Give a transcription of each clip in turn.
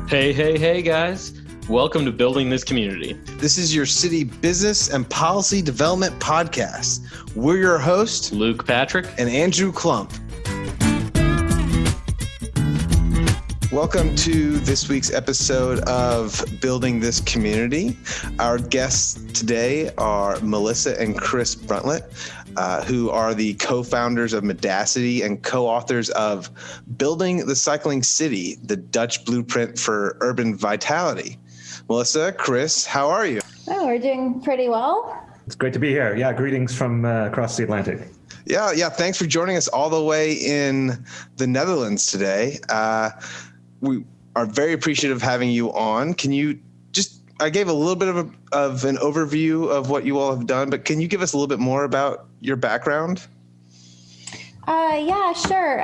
Hey, guys. Welcome to Building This Community. This is your city business and policy development podcast. We're your hosts, Luke Patrick and Andrew Klump. Welcome to this week's episode of Building This Community. Our guests today are Melissa and Chris Bruntlett, who are the co-founders of Modacity and co-authors of Building the Cycling City, the Dutch Blueprint for Urban Vitality. Melissa, Chris, how are you? Oh, we're doing pretty well. It's great to be here. Yeah, greetings from across the Atlantic. Yeah. Thanks for joining us all the way in the Netherlands today. We are very appreciative of having you on. I gave a little bit of an overview of what you all have done, but can you give us a little bit more about your background? Yeah, sure.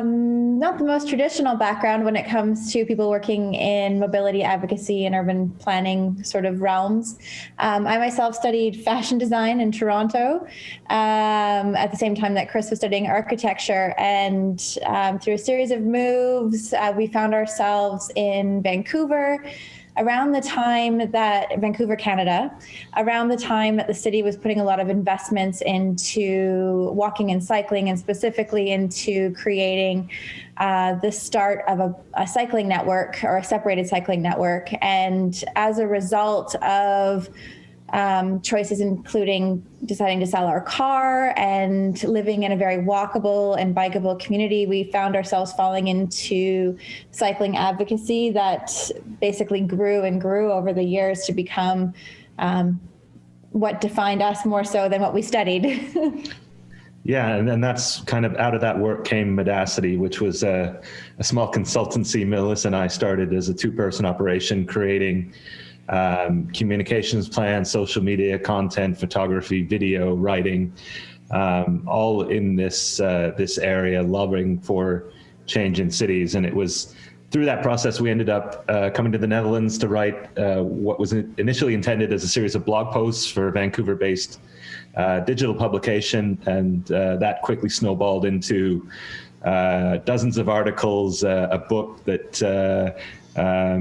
Not the most traditional background when it comes to people working in mobility advocacy and urban planning sort of realms. I myself studied fashion design in Toronto at the same time that Chris was studying architecture. And through a series of moves, we found ourselves in Vancouver, Vancouver, Canada, around the time that the city was putting a lot of investments into walking and cycling, and specifically into creating the start of a cycling network, or a separated cycling network. And as a result of choices including deciding to sell our car and living in a very walkable and bikeable community, we found ourselves falling into cycling advocacy that basically grew and grew over the years to become what defined us more so than what we studied. Yeah, and then that's kind of out of that work came Modacity, which was a small consultancy Melissa and I started as a two-person operation, creating communications plans, social media content, photography, video, writing, all in this area, lobbying for change in cities. And it was through that process we ended up coming to the Netherlands to write what was initially intended as a series of blog posts for Vancouver-based digital publication, and that quickly snowballed into dozens of articles, a book that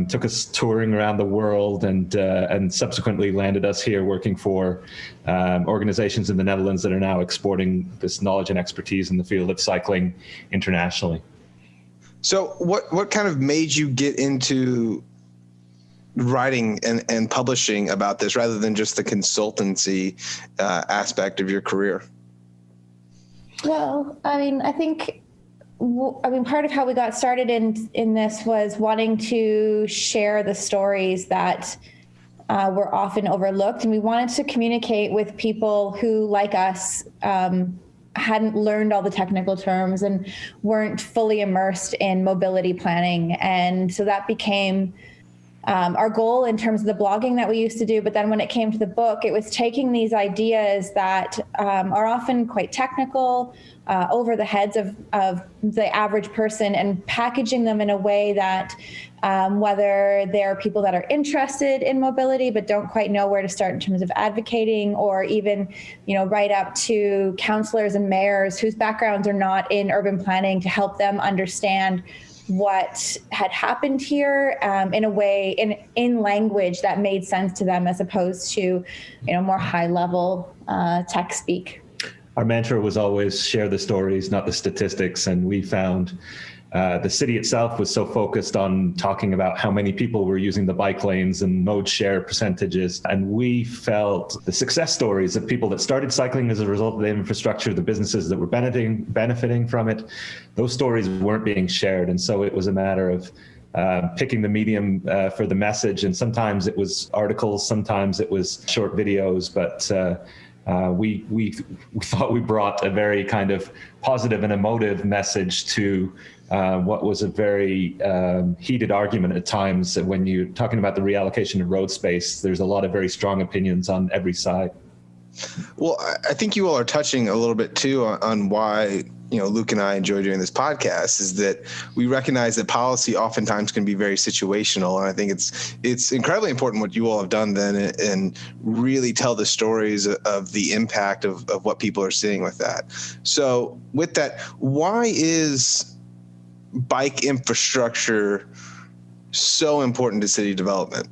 took us touring around the world, and subsequently landed us here working for organizations in the Netherlands that are now exporting this knowledge and expertise in the field of cycling internationally. So what kind of made you get into writing and publishing about this rather than just the consultancy aspect of your career? Well, I think part of how we got started in this was wanting to share the stories that were often overlooked. And we wanted to communicate with people who, like us, hadn't learned all the technical terms and weren't fully immersed in mobility planning. And so that became our goal in terms of the blogging that we used to do. But then when it came to the book, it was taking these ideas that are often quite technical, over the heads of the average person, and packaging them in a way that whether they're people that are interested in mobility but don't quite know where to start in terms of advocating, or even, right up to counselors and mayors whose backgrounds are not in urban planning, to help them understand what had happened here in a way, in language that made sense to them, as opposed to, more high level tech speak. Our mantra was always share the stories, not the statistics. And we found the city itself was so focused on talking about how many people were using the bike lanes and mode share percentages. And we felt the success stories of people that started cycling as a result of the infrastructure, the businesses that were benefiting from it, those stories weren't being shared. And so it was a matter of picking the medium for the message. And sometimes it was articles, sometimes it was short videos, but we thought we brought a very kind of positive and emotive message to what was a very heated argument at times. When you're talking about the reallocation of road space, there's a lot of very strong opinions on every side. Well, I think you all are touching a little bit too on why, Luke and I enjoy doing this podcast, is that we recognize that policy oftentimes can be very situational. And I think it's incredibly important what you all have done then, and really tell the stories of the impact of what people are seeing with that. So with that, why is bike infrastructure so important to city development.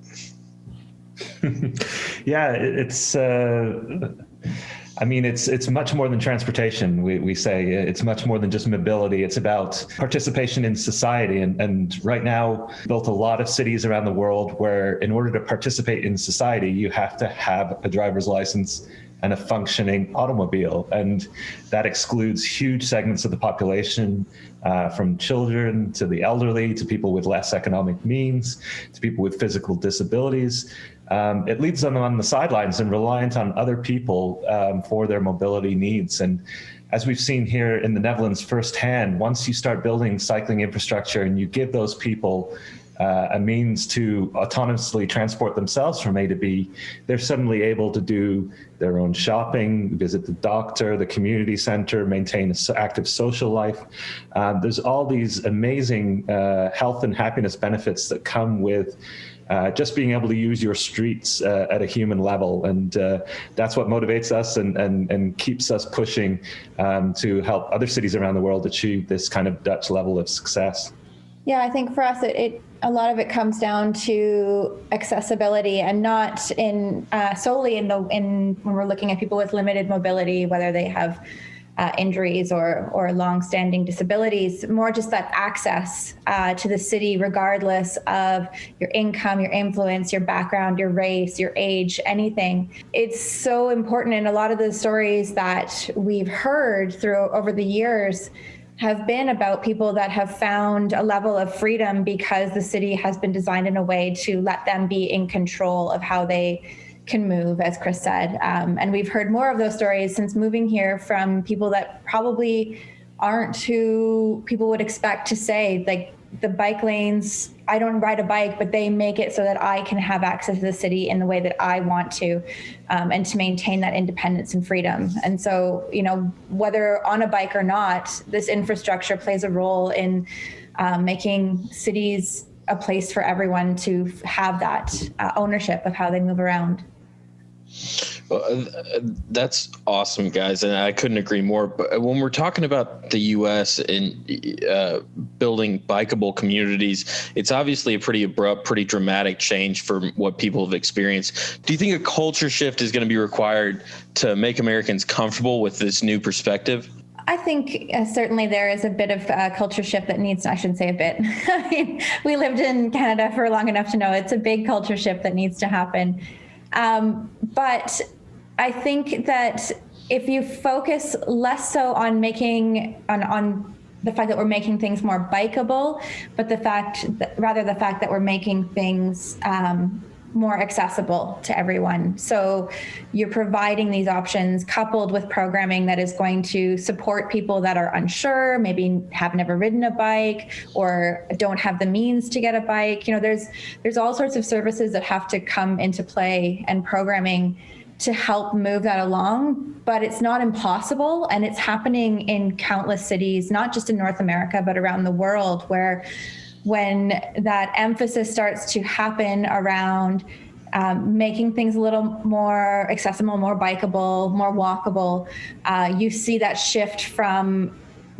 Yeah, it's much more than transportation. We say it's much more than just mobility. It's about participation in society. And right now, built a lot of cities around the world where in order to participate in society, you have to have a driver's license and a functioning automobile. And that excludes huge segments of the population, from children to the elderly, to people with less economic means, to people with physical disabilities. It leaves them on the sidelines and reliant on other people for their mobility needs. And as we've seen here in the Netherlands firsthand, once you start building cycling infrastructure and you give those people a means to autonomously transport themselves from A to B, they're suddenly able to do their own shopping, visit the doctor, the community center, maintain an active social life. There's all these amazing health and happiness benefits that come with just being able to use your streets at a human level. And that's what motivates us and keeps us pushing to help other cities around the world achieve this kind of Dutch level of success. Yeah, I think for us, a lot of it comes down to accessibility, and not in solely in when we're looking at people with limited mobility, whether they have injuries or long-standing disabilities, more just that access to the city, regardless of your income, your influence, your background, your race, your age, anything. It's so important. And a lot of the stories that we've heard over the years have been about people that have found a level of freedom because the city has been designed in a way to let them be in control of how they can move, as Chris said. And we've heard more of those stories since moving here from people that probably aren't who people would expect to say, like, the bike lanes, I don't ride a bike, but they make it so that I can have access to the city in the way that I want to, and to maintain that independence and freedom. And so, whether on a bike or not, this infrastructure plays a role in making cities a place for everyone to have that ownership of how they move around. Well, that's awesome, guys, and I couldn't agree more. But when we're talking about the U.S. and building bikeable communities, it's obviously a pretty abrupt, pretty dramatic change from what people have experienced. Do you think a culture shift is going to be required to make Americans comfortable with this new perspective? I think certainly there is a bit of culture shift that needs, I shouldn't say a bit. I mean, we lived in Canada for long enough to know it's a big culture shift that needs to happen. But I think that if you focus less so on making on the fact that we're making things more bikeable, but the fact that we're making things more accessible to everyone. So you're providing these options coupled with programming that is going to support people that are unsure, maybe have never ridden a bike or don't have the means to get a bike. There's all sorts of services that have to come into play and programming to help move that along, but it's not impossible. And it's happening in countless cities, not just in North America, but around the world, where when that emphasis starts to happen around making things a little more accessible, more bikeable, more walkable, you see that shift from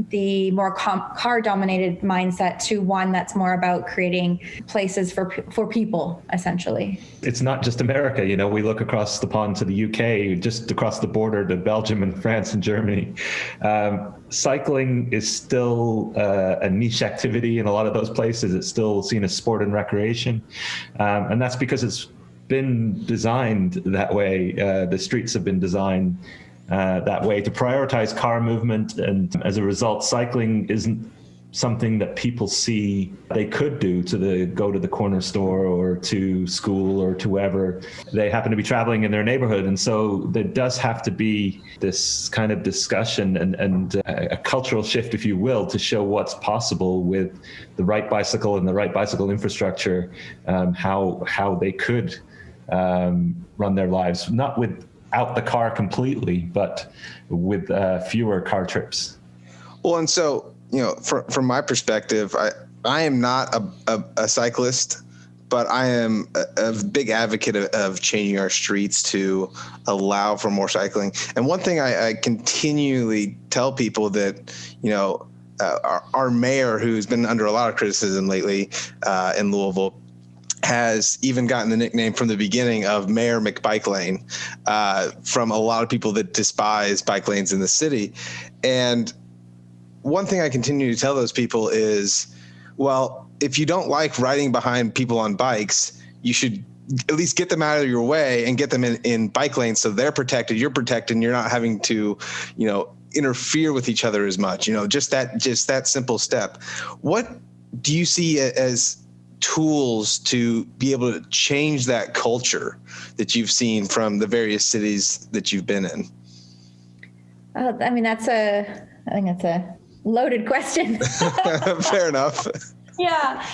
the more car-dominated mindset to one that's more about creating places for people, essentially. It's not just America. We look across the pond to the UK, just across the border to Belgium and France and Germany. Cycling is still a niche activity in a lot of those places. It's still seen as sport and recreation. And that's because it's been designed that way. The streets have been designed that way to prioritize car movement. And as a result, cycling isn't something that people see they could do to go to the corner store or to school or to wherever they happen to be traveling in their neighborhood. And so there does have to be this kind of discussion and a cultural shift, if you will, to show what's possible with the right bicycle and the right bicycle infrastructure, how they could run their lives, not without the car completely, but with fewer car trips. Well, and so, from my perspective, I am not a cyclist, but I am a big advocate of changing our streets to allow for more cycling. And one thing I continually tell people that, our mayor, who's been under a lot of criticism lately in Louisville, has even gotten the nickname from the beginning of Mayor McBike Lane from a lot of people that despise bike lanes in the city. And one thing I continue to tell those people is, well, if you don't like riding behind people on bikes, you should at least get them out of your way and get them in bike lanes so they're protected, you're protected, and you're not having to, interfere with each other as much. Just that simple step. What do you see as tools to be able to change that culture that you've seen from the various cities that you've been in? I think that's a loaded question. Fair enough. Yeah.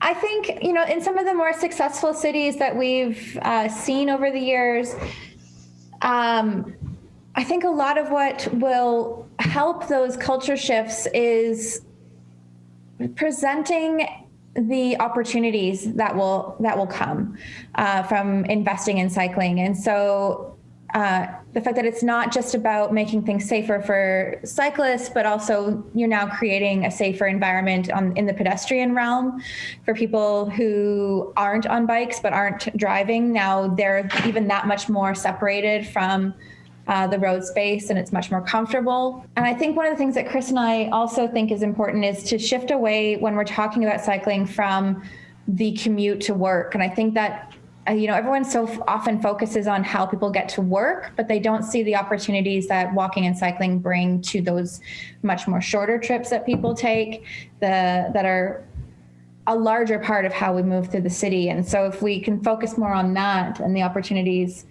I think, in some of the more successful cities that we've seen over the years, I think a lot of what will help those culture shifts is presenting the opportunities that will come from investing in cycling. And so the fact that it's not just about making things safer for cyclists, but also you're now creating a safer environment in the pedestrian realm for people who aren't on bikes but aren't driving. Now they're even that much more separated from the road space, and it's much more comfortable. And I think one of the things that Chris and I also think is important is to shift away when we're talking about cycling from the commute to work. And I think that everyone so often focuses on how people get to work, but they don't see the opportunities that walking and cycling bring to those much more shorter trips that people take that are a larger part of how we move through the city. And so if we can focus more on that and the opportunities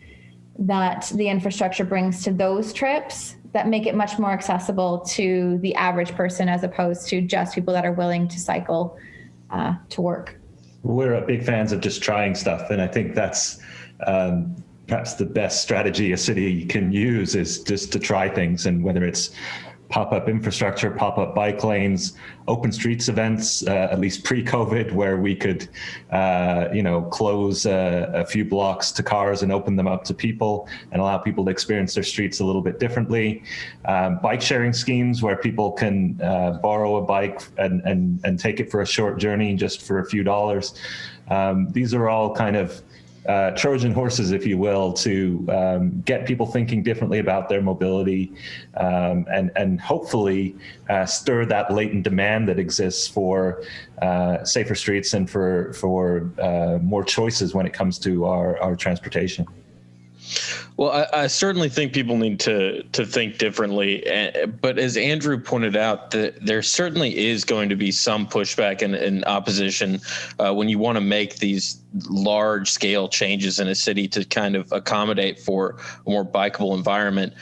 that the infrastructure brings to those trips, that make it much more accessible to the average person as opposed to just people that are willing to cycle to work. We're big fans of just trying stuff. And I think that's perhaps the best strategy a city can use, is just to try things. And whether it's pop-up infrastructure, pop-up bike lanes, open streets events, at least pre-COVID, where we could, close a few blocks to cars and open them up to people and allow people to experience their streets a little bit differently. Bike sharing schemes where people can borrow a bike and take it for a short journey just for a few dollars. These are all kind of Trojan horses, if you will, to get people thinking differently about their mobility, and hopefully stir that latent demand that exists for safer streets and for more choices when it comes to our transportation. Well, I certainly think people need to think differently. But as Andrew pointed out, there certainly is going to be some pushback and opposition when you want to make these large scale changes in a city to kind of accommodate for a more bikeable environment.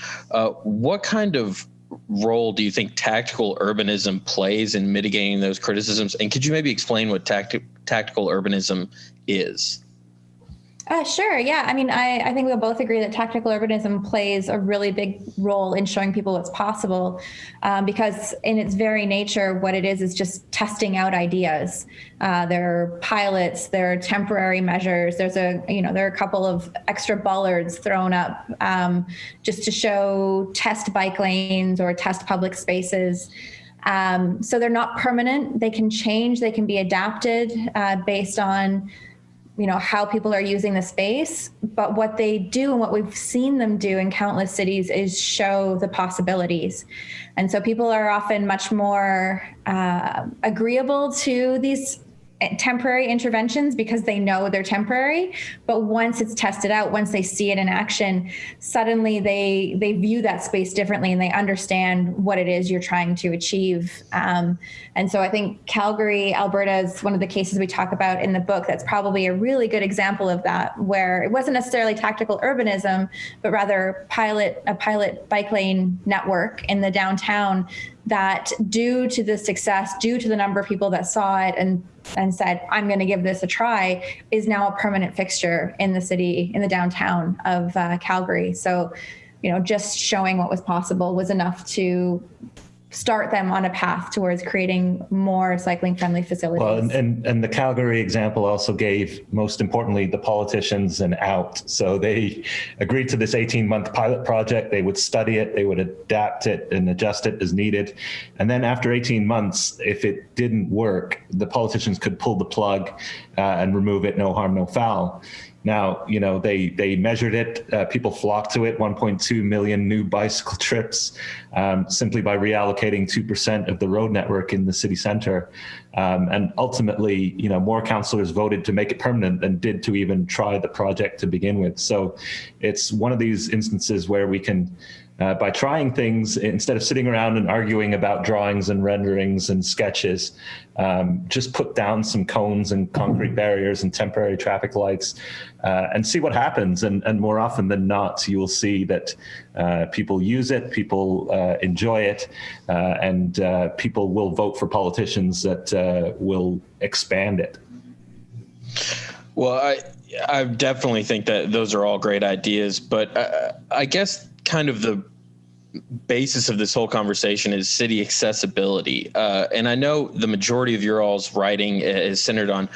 What kind of role do you think tactical urbanism plays in mitigating those criticisms? And could you maybe explain what tactical urbanism is? Sure. Yeah. I mean, I think we'll both agree that tactical urbanism plays a really big role in showing people what's possible, because in its very nature, what it is just testing out ideas. There are pilots, there are temporary measures. There are a couple of extra bollards thrown up just to show test bike lanes or test public spaces. So they're not permanent. They can change. They can be adapted based on how people are using the space. But what they do and what we've seen them do in countless cities is show the possibilities. And so people are often much more agreeable to these temporary interventions because they know they're temporary. But once it's tested out, once they see it in action, suddenly they view that space differently and they understand what it is you're trying to achieve. And so I think Calgary, Alberta is one of the cases we talk about in the book. That's probably a really good example of that, where it wasn't necessarily tactical urbanism, but rather a pilot bike lane network in the downtown that, due to the success, due to the number of people that saw it and said, I'm going to give this a try, is now a permanent fixture in the city, in the downtown of Calgary. So, just showing what was possible was enough to start them on a path towards creating more cycling friendly facilities. Well, and the Calgary example also gave, most importantly, the politicians an out. So they agreed to this 18-month pilot project. They would study it, they would adapt it and adjust it as needed. And then after 18 months, if it didn't work, the politicians could pull the plug and remove it, no harm, no foul. Now, they measured it. People flocked to it. 1.2 million new bicycle trips simply by reallocating 2% of the road network in the city center. And ultimately, more councillors voted to make it permanent than did to even try the project to begin with. So it's one of these instances where we can, by trying things, instead of sitting around and arguing about drawings and renderings and sketches, just put down some cones and concrete barriers and temporary traffic lights and see what happens. And more often than not, you will see that people use it, people enjoy it, and people will vote for politicians that will expand it. Well, I definitely think that those are all great ideas, but I guess kind of the basis of this whole conversation is city accessibility. And I know the majority of your all's writing is centered on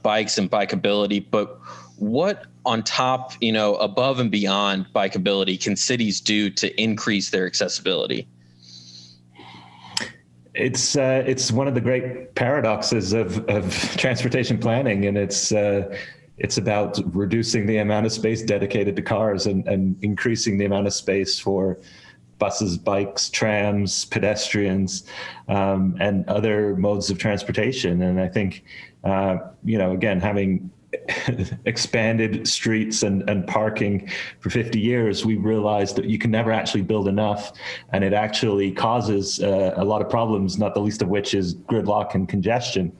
bikes and bikeability, but what on top, above and beyond bikeability can cities do to increase their accessibility? It's one of the great paradoxes of transportation planning, and it's about reducing the amount of space dedicated to cars and increasing the amount of space for buses, bikes, trams, pedestrians, and other modes of transportation. And I think, again, having expanded streets and parking for 50 years, we realized that you can never actually build enough, and it actually causes a lot of problems, not the least of which is gridlock and congestion.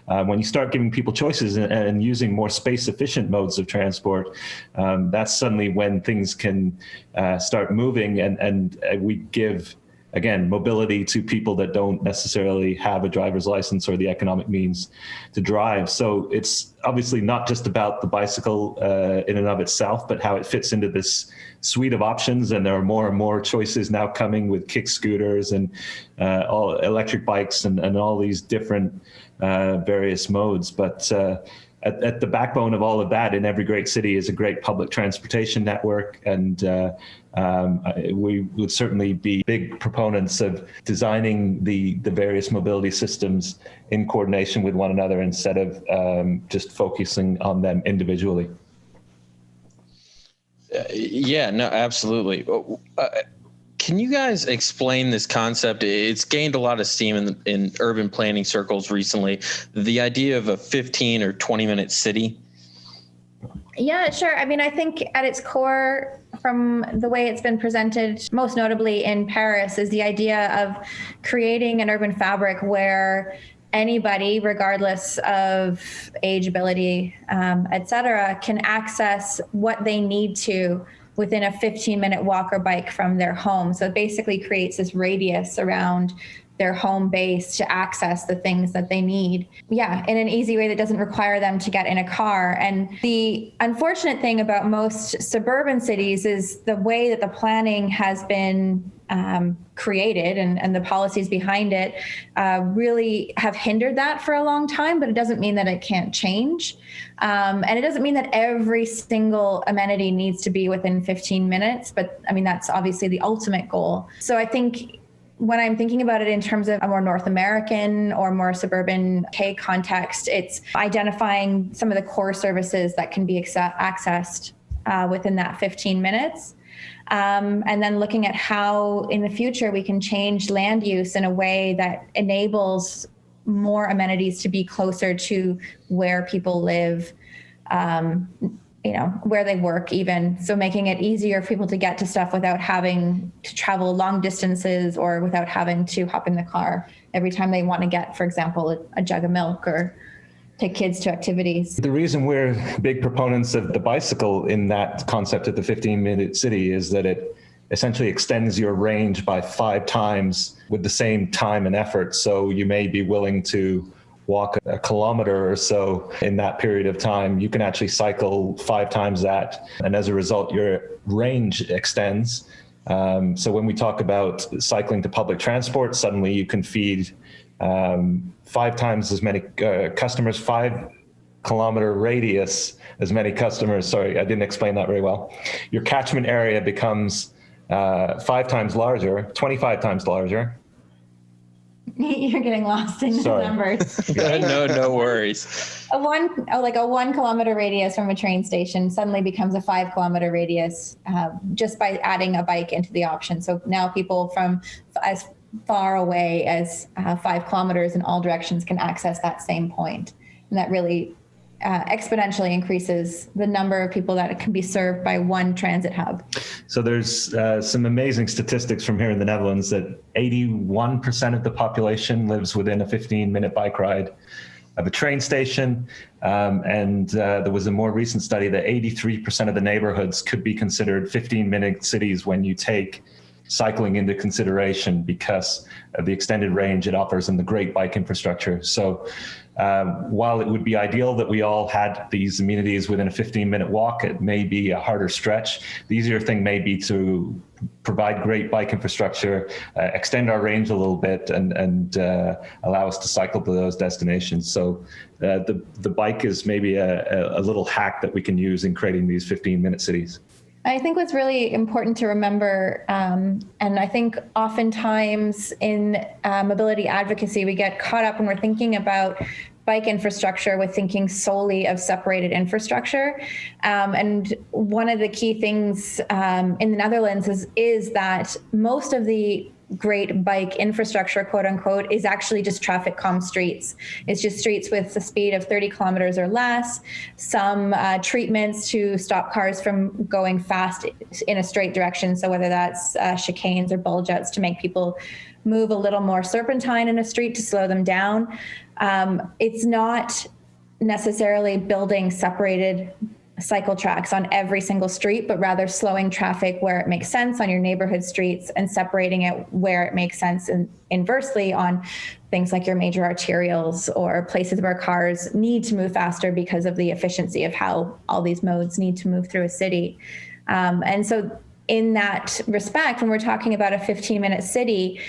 When you start giving people choices and using more space-efficient modes of transport, that's suddenly when things can start moving, and we give, again, mobility to people that don't necessarily have a driver's license or the economic means to drive. So it's obviously not just about the bicycle in and of itself, but how it fits into this suite of options. And there are more and more choices now coming with kick scooters and all electric bikes and all these different various modes. But at the backbone of all of that in every great city is a great public transportation network. And we would certainly be big proponents of designing the various mobility systems in coordination with one another instead of just focusing on them individually. Yeah, no, absolutely. Can you guys explain this concept? It's gained a lot of steam in urban planning circles recently. The idea of a 15 or 20-minute city. Yeah, sure. I mean, I think at its core, from the way it's been presented, most notably in Paris, is the idea of creating an urban fabric where anybody, regardless of age, ability, et cetera, can access what they need to within a 15-minute walk or bike from their home. So it basically creates this radius around their home base to access the things that they need. Yeah, in an easy way that doesn't require them to get in a car. And the unfortunate thing about most suburban cities is the way that the planning has been created and the policies behind it really have hindered that for a long time, but it doesn't mean that it can't change. And it doesn't mean that every single amenity needs to be within 15 minutes, but I mean, that's obviously the ultimate goal. So I think when I'm thinking about it in terms of a more North American or more suburban context, it's identifying some of the core services that can be accessed within that 15 minutes. And then looking at how in the future we can change land use in a way that enables more amenities to be closer to where people live, where they work even. So making it easier for people to get to stuff without having to travel long distances or without having to hop in the car every time they want to get, for example, a jug of milk or take kids to activities. The reason we're big proponents of the bicycle in that concept of the 15-minute city is that it essentially extends your range by 5 times with the same time and effort. So you may be willing to walk a kilometer or so in that period of time. You can actually cycle 5 times that. And as a result, your range extends. So when we talk about cycling to public transport, suddenly you can feed 5 times as many customers, 5-kilometer radius as many customers. Sorry, I didn't explain that very well. Your catchment area becomes 5 times larger, 25 times larger. You're getting lost in the numbers. No worries. A 1 kilometer radius from a train station suddenly becomes a 5 kilometer radius just by adding a bike into the option. So now people from as far away as 5 kilometers in all directions can access that same point. And that really exponentially increases the number of people that can be served by one transit hub. So there's some amazing statistics from here in the Netherlands that 81% of the population lives within a 15-minute bike ride of a train station. And there was a more recent study that 83% of the neighborhoods could be considered 15-minute cities when you take cycling into consideration because of the extended range it offers and the great bike infrastructure. So while it would be ideal that we all had these amenities within a 15-minute walk, it may be a harder stretch. The easier thing may be to provide great bike infrastructure, extend our range a little bit, and allow us to cycle to those destinations. So the bike is maybe a little hack that we can use in creating these 15-minute cities. I think what's really important to remember, and I think oftentimes in mobility advocacy, we get caught up when we're thinking about bike infrastructure with thinking solely of separated infrastructure. And one of the key things in the Netherlands is that most of the great bike infrastructure, quote unquote, is actually just traffic calm streets. It's just streets with a speed of 30 kilometers or less, some treatments to stop cars from going fast in a straight direction. So whether that's chicanes or bulge outs to make people move a little more serpentine in a street to slow them down. It's not necessarily building separated cycle tracks on every single street, but rather slowing traffic where it makes sense on your neighborhood streets and separating it where it makes sense, and inversely on things like your major arterials or places where cars need to move faster because of the efficiency of how all these modes need to move through a city. And so in that respect, when we're talking about a 15-minute city,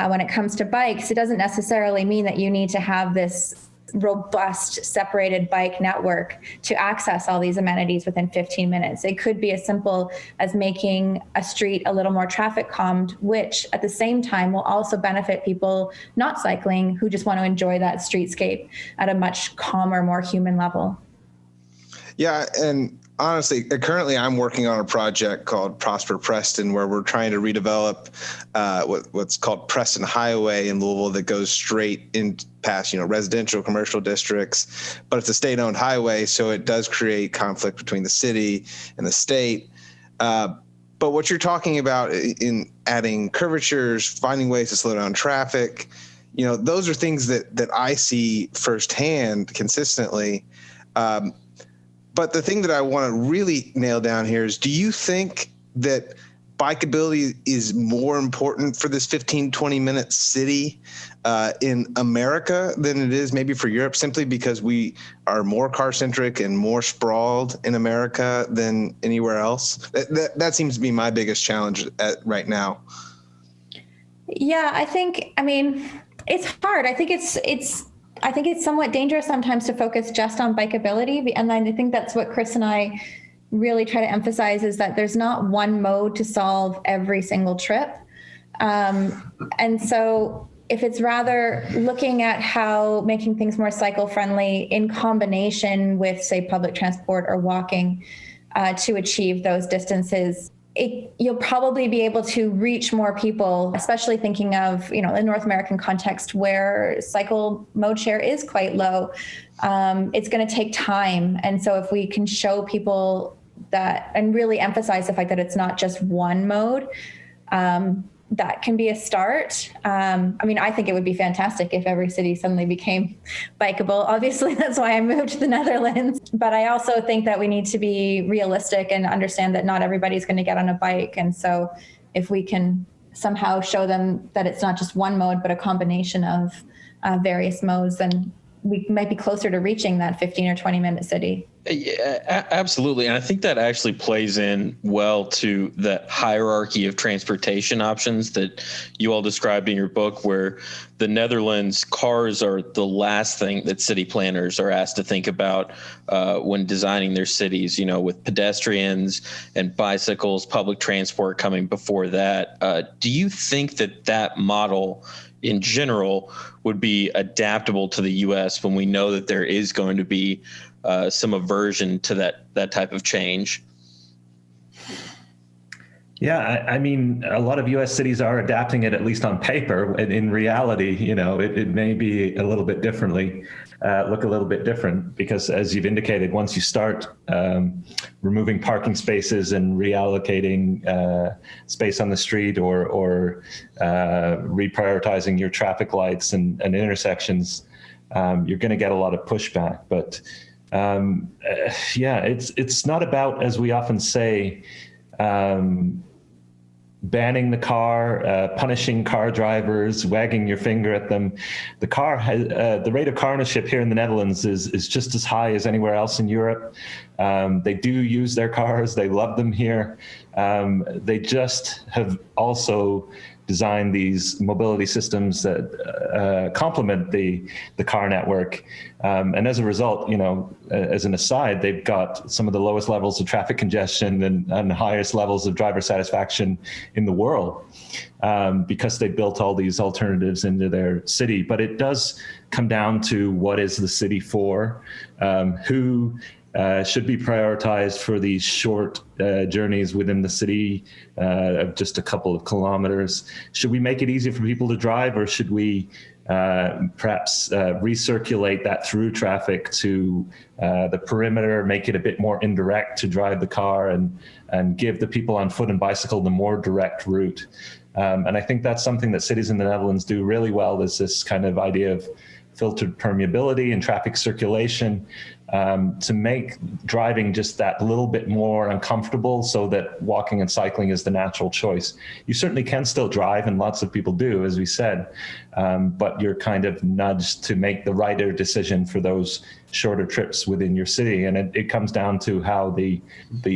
when it comes to bikes, it doesn't necessarily mean that you need to have this robust separated bike network to access all these amenities within 15 minutes. It could be as simple as making a street a little more traffic calmed, which at the same time will also benefit people not cycling who just want to enjoy that streetscape at a much calmer, more human level. Yeah, and honestly, currently I'm working on a project called Prosper Preston, where we're trying to redevelop what's called Preston Highway in Louisville that goes straight in past, residential, commercial districts. But it's a state-owned highway, so it does create conflict between the city and the state. But what you're talking about in adding curvatures, finding ways to slow down traffic, those are things that I see firsthand consistently. But the thing that I want to really nail down here is, do you think that bikeability is more important for this 15, 20-minute city in America than it is maybe for Europe, simply because we are more car-centric and more sprawled in America than anywhere else? That seems to be my biggest challenge right now. Yeah, it's hard. I think it's somewhat dangerous sometimes to focus just on bikeability. And I think that's what Chris and I really try to emphasize, is that there's not one mode to solve every single trip. And so if it's rather looking at how making things more cycle friendly in combination with, say, public transport or walking to achieve those distances, you'll probably be able to reach more people, especially thinking of, in North American context where cycle mode share is quite low. It's going to take time. And so if we can show people that and really emphasize the fact that it's not just one mode, that can be a start. I think it would be fantastic if every city suddenly became bikeable. Obviously, that's why I moved to the Netherlands. But I also think that we need to be realistic and understand that not everybody's going to get on a bike. And so if we can somehow show them that it's not just one mode, but a combination of various modes, then we might be closer to reaching that 15 or 20-minute city. Yeah, absolutely. And I think that actually plays in well to the hierarchy of transportation options that you all described in your book, where the Netherlands, cars are the last thing that city planners are asked to think about when designing their cities, with pedestrians and bicycles, public transport coming before that. Do you think that model in general would be adaptable to the U.S. when we know that there is going to be some aversion to that type of change? Yeah, I mean, a lot of U.S. cities are adapting it, at least on paper. In reality, it may be a little bit differently, look a little bit different, because as you've indicated, once you start removing parking spaces and reallocating space on the street or reprioritizing your traffic lights and intersections, you're going to get a lot of pushback. But it's not about, as we often say, banning the car, punishing car drivers, wagging your finger at them. The car has the rate of car ownership here in the Netherlands is just as high as anywhere else in Europe. They do use their cars. They love them here. They just have also designed these mobility systems that complement the car network. And as a result, as an aside, they've got some of the lowest levels of traffic congestion and the highest levels of driver satisfaction in the world, because they built all these alternatives into their city. But it does come down to what is the city for, who should be prioritized for these short journeys within the city of just a couple of kilometers. Should we make it easier for people to drive, or should we perhaps recirculate that through traffic to the perimeter, make it a bit more indirect to drive the car, and give the people on foot and bicycle the more direct route? And I think that's something that cities in the Netherlands do really well, is this kind of idea of filtered permeability and traffic circulation, to make driving just that little bit more uncomfortable, so that walking and cycling is the natural choice. You certainly can still drive, and lots of people do, as we said, but you're kind of nudged to make the righter decision for those shorter trips within your city. And it comes down to how the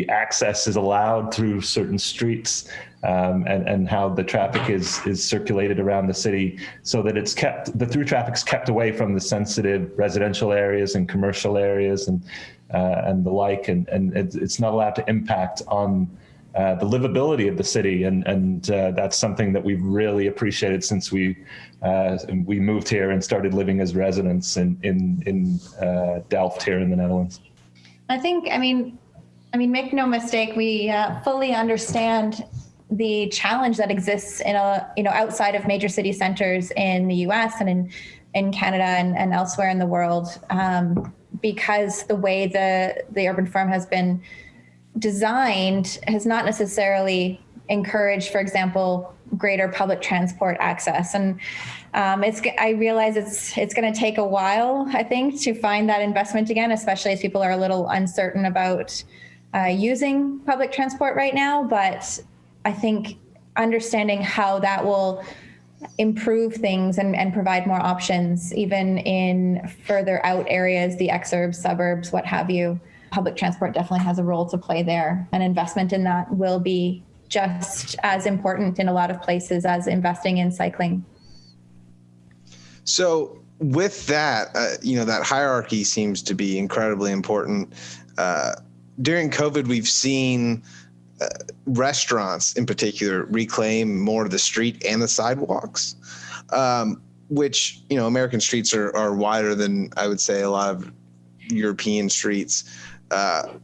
access is allowed through certain streets, and how the traffic is circulated around the city, so that the through traffic's kept away from the sensitive residential areas and commercial areas and the like, and it's not allowed to impact on the livability of the city, and that's something that we've really appreciated since we moved here and started living as residents in Delft here in the Netherlands. I mean, make no mistake, we fully understand the challenge that exists in outside of major city centers in the U.S. and in Canada and elsewhere in the world, because the way the urban farm has been designed has not necessarily encouraged, for example, greater public transport access. And I realize it's going to take a while, I think, to find that investment again, especially as people are a little uncertain about using public transport right now. But I think understanding how that will improve things and provide more options, even in further out areas, the exurbs, suburbs, what have you, public transport definitely has a role to play there. And investment in that will be just as important in a lot of places as investing in cycling. So with that, that hierarchy seems to be incredibly important. During COVID, we've seen restaurants in particular reclaim more of the street and the sidewalks, which, American streets are wider than I would say a lot of European streets. But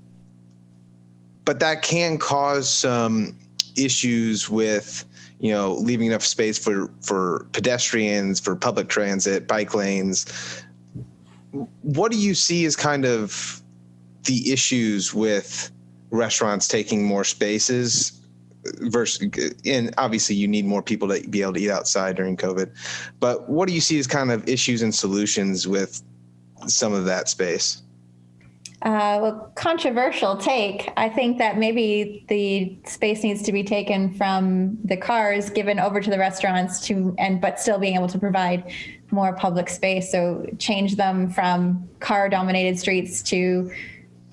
that can cause some issues with, leaving enough space for pedestrians, for public transit, bike lanes. What do you see as kind of the issues with restaurants taking more spaces versus, and obviously you need more people to be able to eat outside during COVID, but what do you see as kind of issues and solutions with some of that space? Well, controversial take. I think that maybe the space needs to be taken from the cars, given over to the restaurants but still being able to provide more public space. So change them from car dominated streets to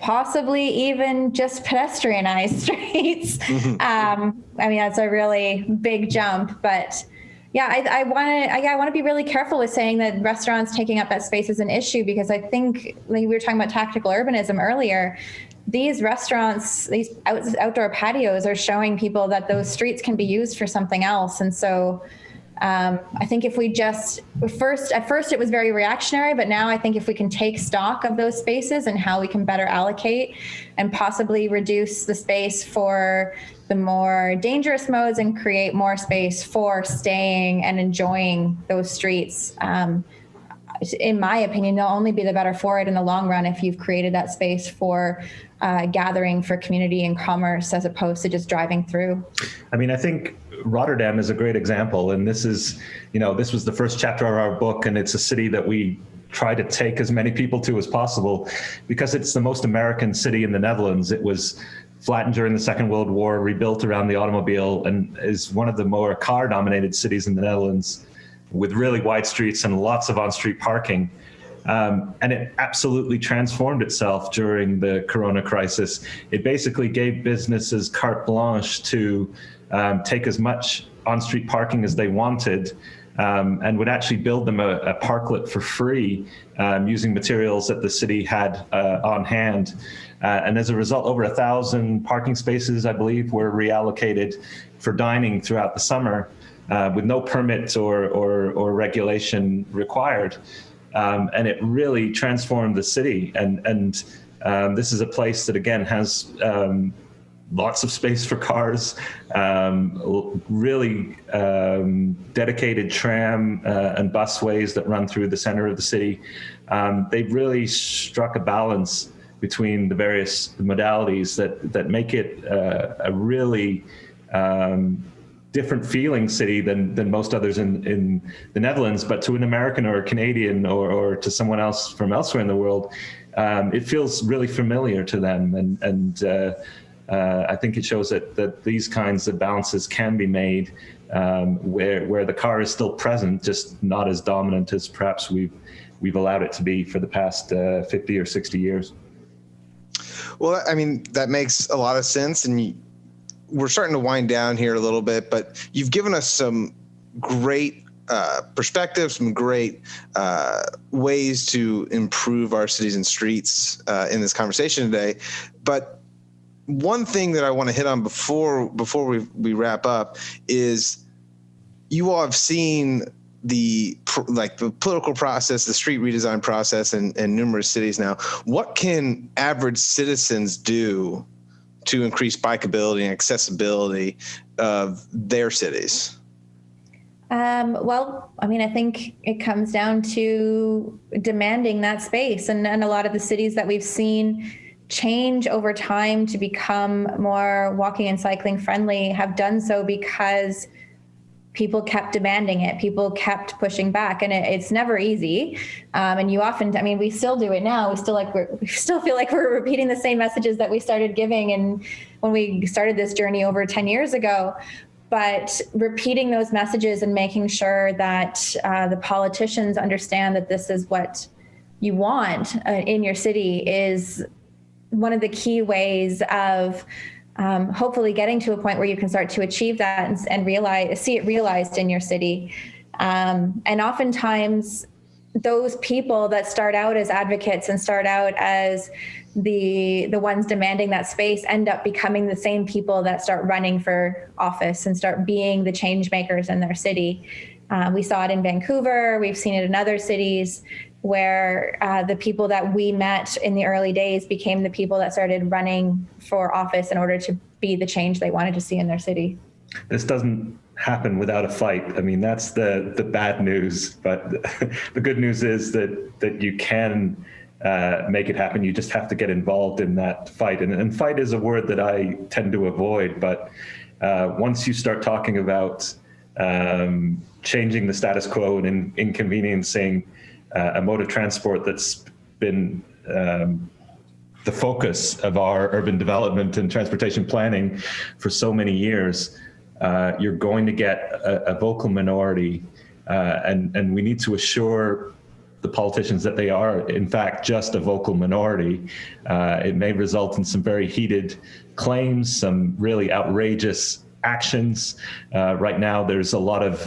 possibly even just pedestrianized streets. I mean, that's a really big jump, but yeah, I want to be really careful with saying that restaurants taking up that space is an issue, because I think, like we were talking about tactical urbanism earlier, these restaurants, these outdoor patios are showing people that those streets can be used for something else. And so I think if we just at first it was very reactionary, but now I think if we can take stock of those spaces and how we can better allocate and possibly reduce the space for the more dangerous modes and create more space for staying and enjoying those streets, in my opinion, they'll only be the better for it in the long run if you've created that space for gathering for community and commerce as opposed to just driving through. I mean, I think Rotterdam is a great example, and this is, this was the first chapter of our book, and it's a city that we try to take as many people to as possible because it's the most American city in the Netherlands. It was flattened during the Second World War, rebuilt around the automobile, and is one of the more car-dominated cities in the Netherlands, with really wide streets and lots of on-street parking. And it absolutely transformed itself during the Corona crisis. It basically gave businesses carte blanche to take as much on-street parking as they wanted, and would actually build them a parklet for free using materials that the city had on hand. And as a result, over 1,000 parking spaces, I believe, were reallocated for dining throughout the summer with no permits or regulation required. And it really transformed the city. And this is a place that, again, has lots of space for cars, really dedicated tram and busways that run through the center of the city. They've really struck a balance between the various modalities that make it a really different feeling city than most others in the Netherlands. But to an American or a Canadian or to someone else from elsewhere in the world, it feels really familiar to them. And I think it shows that these kinds of balances can be made where the car is still present, just not as dominant as perhaps we've allowed it to be for the past 50 or 60 years. Well, I mean, that makes a lot of sense. And we're starting to wind down here a little bit, but you've given us some great perspectives, some great ways to improve our cities and streets in this conversation today. But one thing that I want to hit on before we wrap up is you all have seen the political process, the street redesign process in numerous cities now. What can average citizens do to increase bikeability and accessibility of their cities? Well, I mean, I think it comes down to demanding that space. And a lot of the cities that we've seen change over time to become more walking and cycling friendly have done so because people kept demanding it. People kept pushing back, and it's never easy. And you often, I mean, we still do it now. We still feel like we're repeating the same messages that we started giving and when we started this journey over 10 years ago. But repeating those messages and making sure that the politicians understand that this is what you want in your city is one of the key ways of hopefully getting to a point where you can start to achieve that and see it realized in your city. And oftentimes those people that start out as advocates and start out as the ones demanding that space end up becoming the same people that start running for office and start being the change makers in their city. We saw it in Vancouver. We've seen it in other cities where the people that we met in the early days became the people that started running for office in order to be the change they wanted to see in their city. This doesn't happen without a fight. I mean, that's the bad news, but the good news is that you can make it happen. You just have to get involved in that fight. And fight is a word that I tend to avoid, but once you start talking about changing the status quo and inconveniencing a mode of transport that's been the focus of our urban development and transportation planning for so many years, you're going to get a vocal minority, and we need to assure the politicians that they are, in fact, just a vocal minority. It may result in some very heated claims, some really outrageous actions. Right now, there's a lot of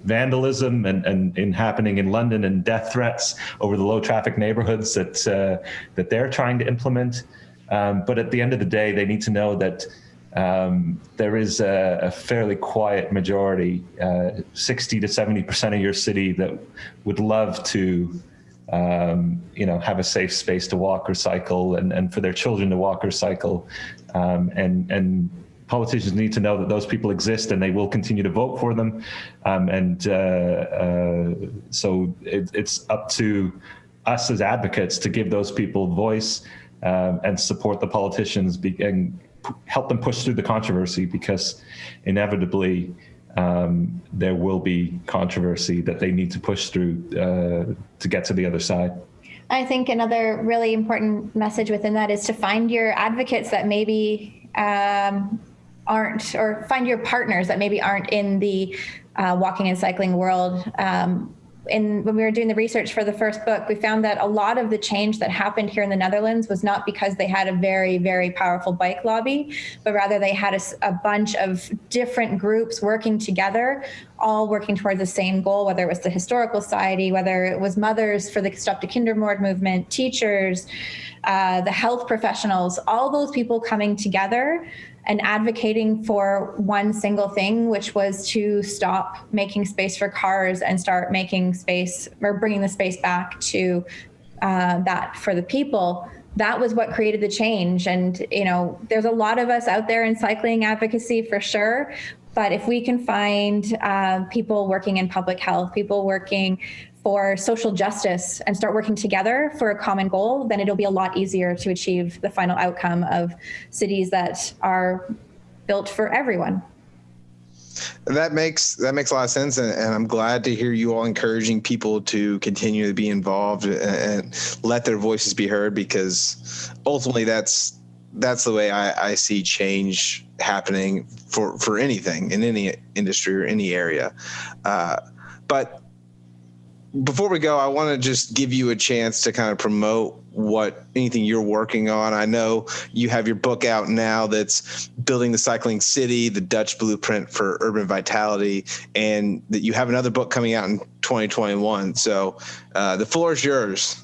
vandalism and happening in London, and death threats over the low traffic neighborhoods that they're trying to implement. But at the end of the day, they need to know that there is a fairly quiet majority, 60 to 70% of your city, that would love to have a safe space to walk or cycle, and for their children to walk or cycle. And politicians need to know that those people exist, and they will continue to vote for them. So it's up to us as advocates to give those people voice and support the politicians and help them push through the controversy, because inevitably there will be controversy that they need to push through to get to the other side. I think another really important message within that is to find your advocates that maybe aren't, or find your partners that maybe aren't in the walking and cycling world. When we were doing the research for the first book, we found that a lot of the change that happened here in the Netherlands was not because they had a very, very powerful bike lobby, but rather they had a bunch of different groups working together, all working towards the same goal, whether it was the Historical Society, whether it was mothers for the Stop to Kindermoord movement, teachers, the health professionals, all those people coming together and advocating for one single thing, which was to stop making space for cars and start making space, or bringing the space back to that for the people. That was what created the change. And, there's a lot of us out there in cycling advocacy for sure. But if we can find people working in public health, people working for social justice, and start working together for a common goal, then it'll be a lot easier to achieve the final outcome of cities that are built for everyone. That makes a lot of sense, and I'm glad to hear you all encouraging people to continue to be involved and let their voices be heard, because ultimately that's the way I see change happening for anything in any industry or any area. But before we go, I want to just give you a chance to kind of promote anything you're working on. I know you have your book out now that's Building the Cycling City, the Dutch Blueprint for Urban Vitality, and that you have another book coming out in 2021. So the floor is yours.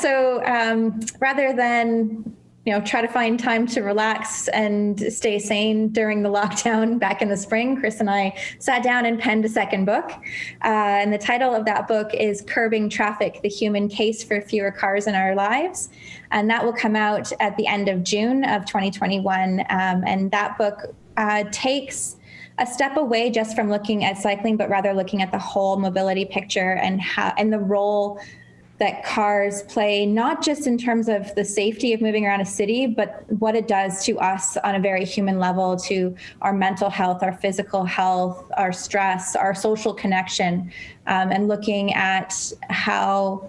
So rather than try to find time to relax and stay sane during the lockdown back in the spring, Chris and I sat down and penned a second book. And the title of that book is Curbing Traffic, The Human Case for Fewer Cars in Our Lives. And that will come out at the end of June of 2021. And that book takes a step away just from looking at cycling, but rather looking at the whole mobility picture and the role that cars play, not just in terms of the safety of moving around a city, but what it does to us on a very human level, to our mental health, our physical health, our stress, our social connection, and looking at how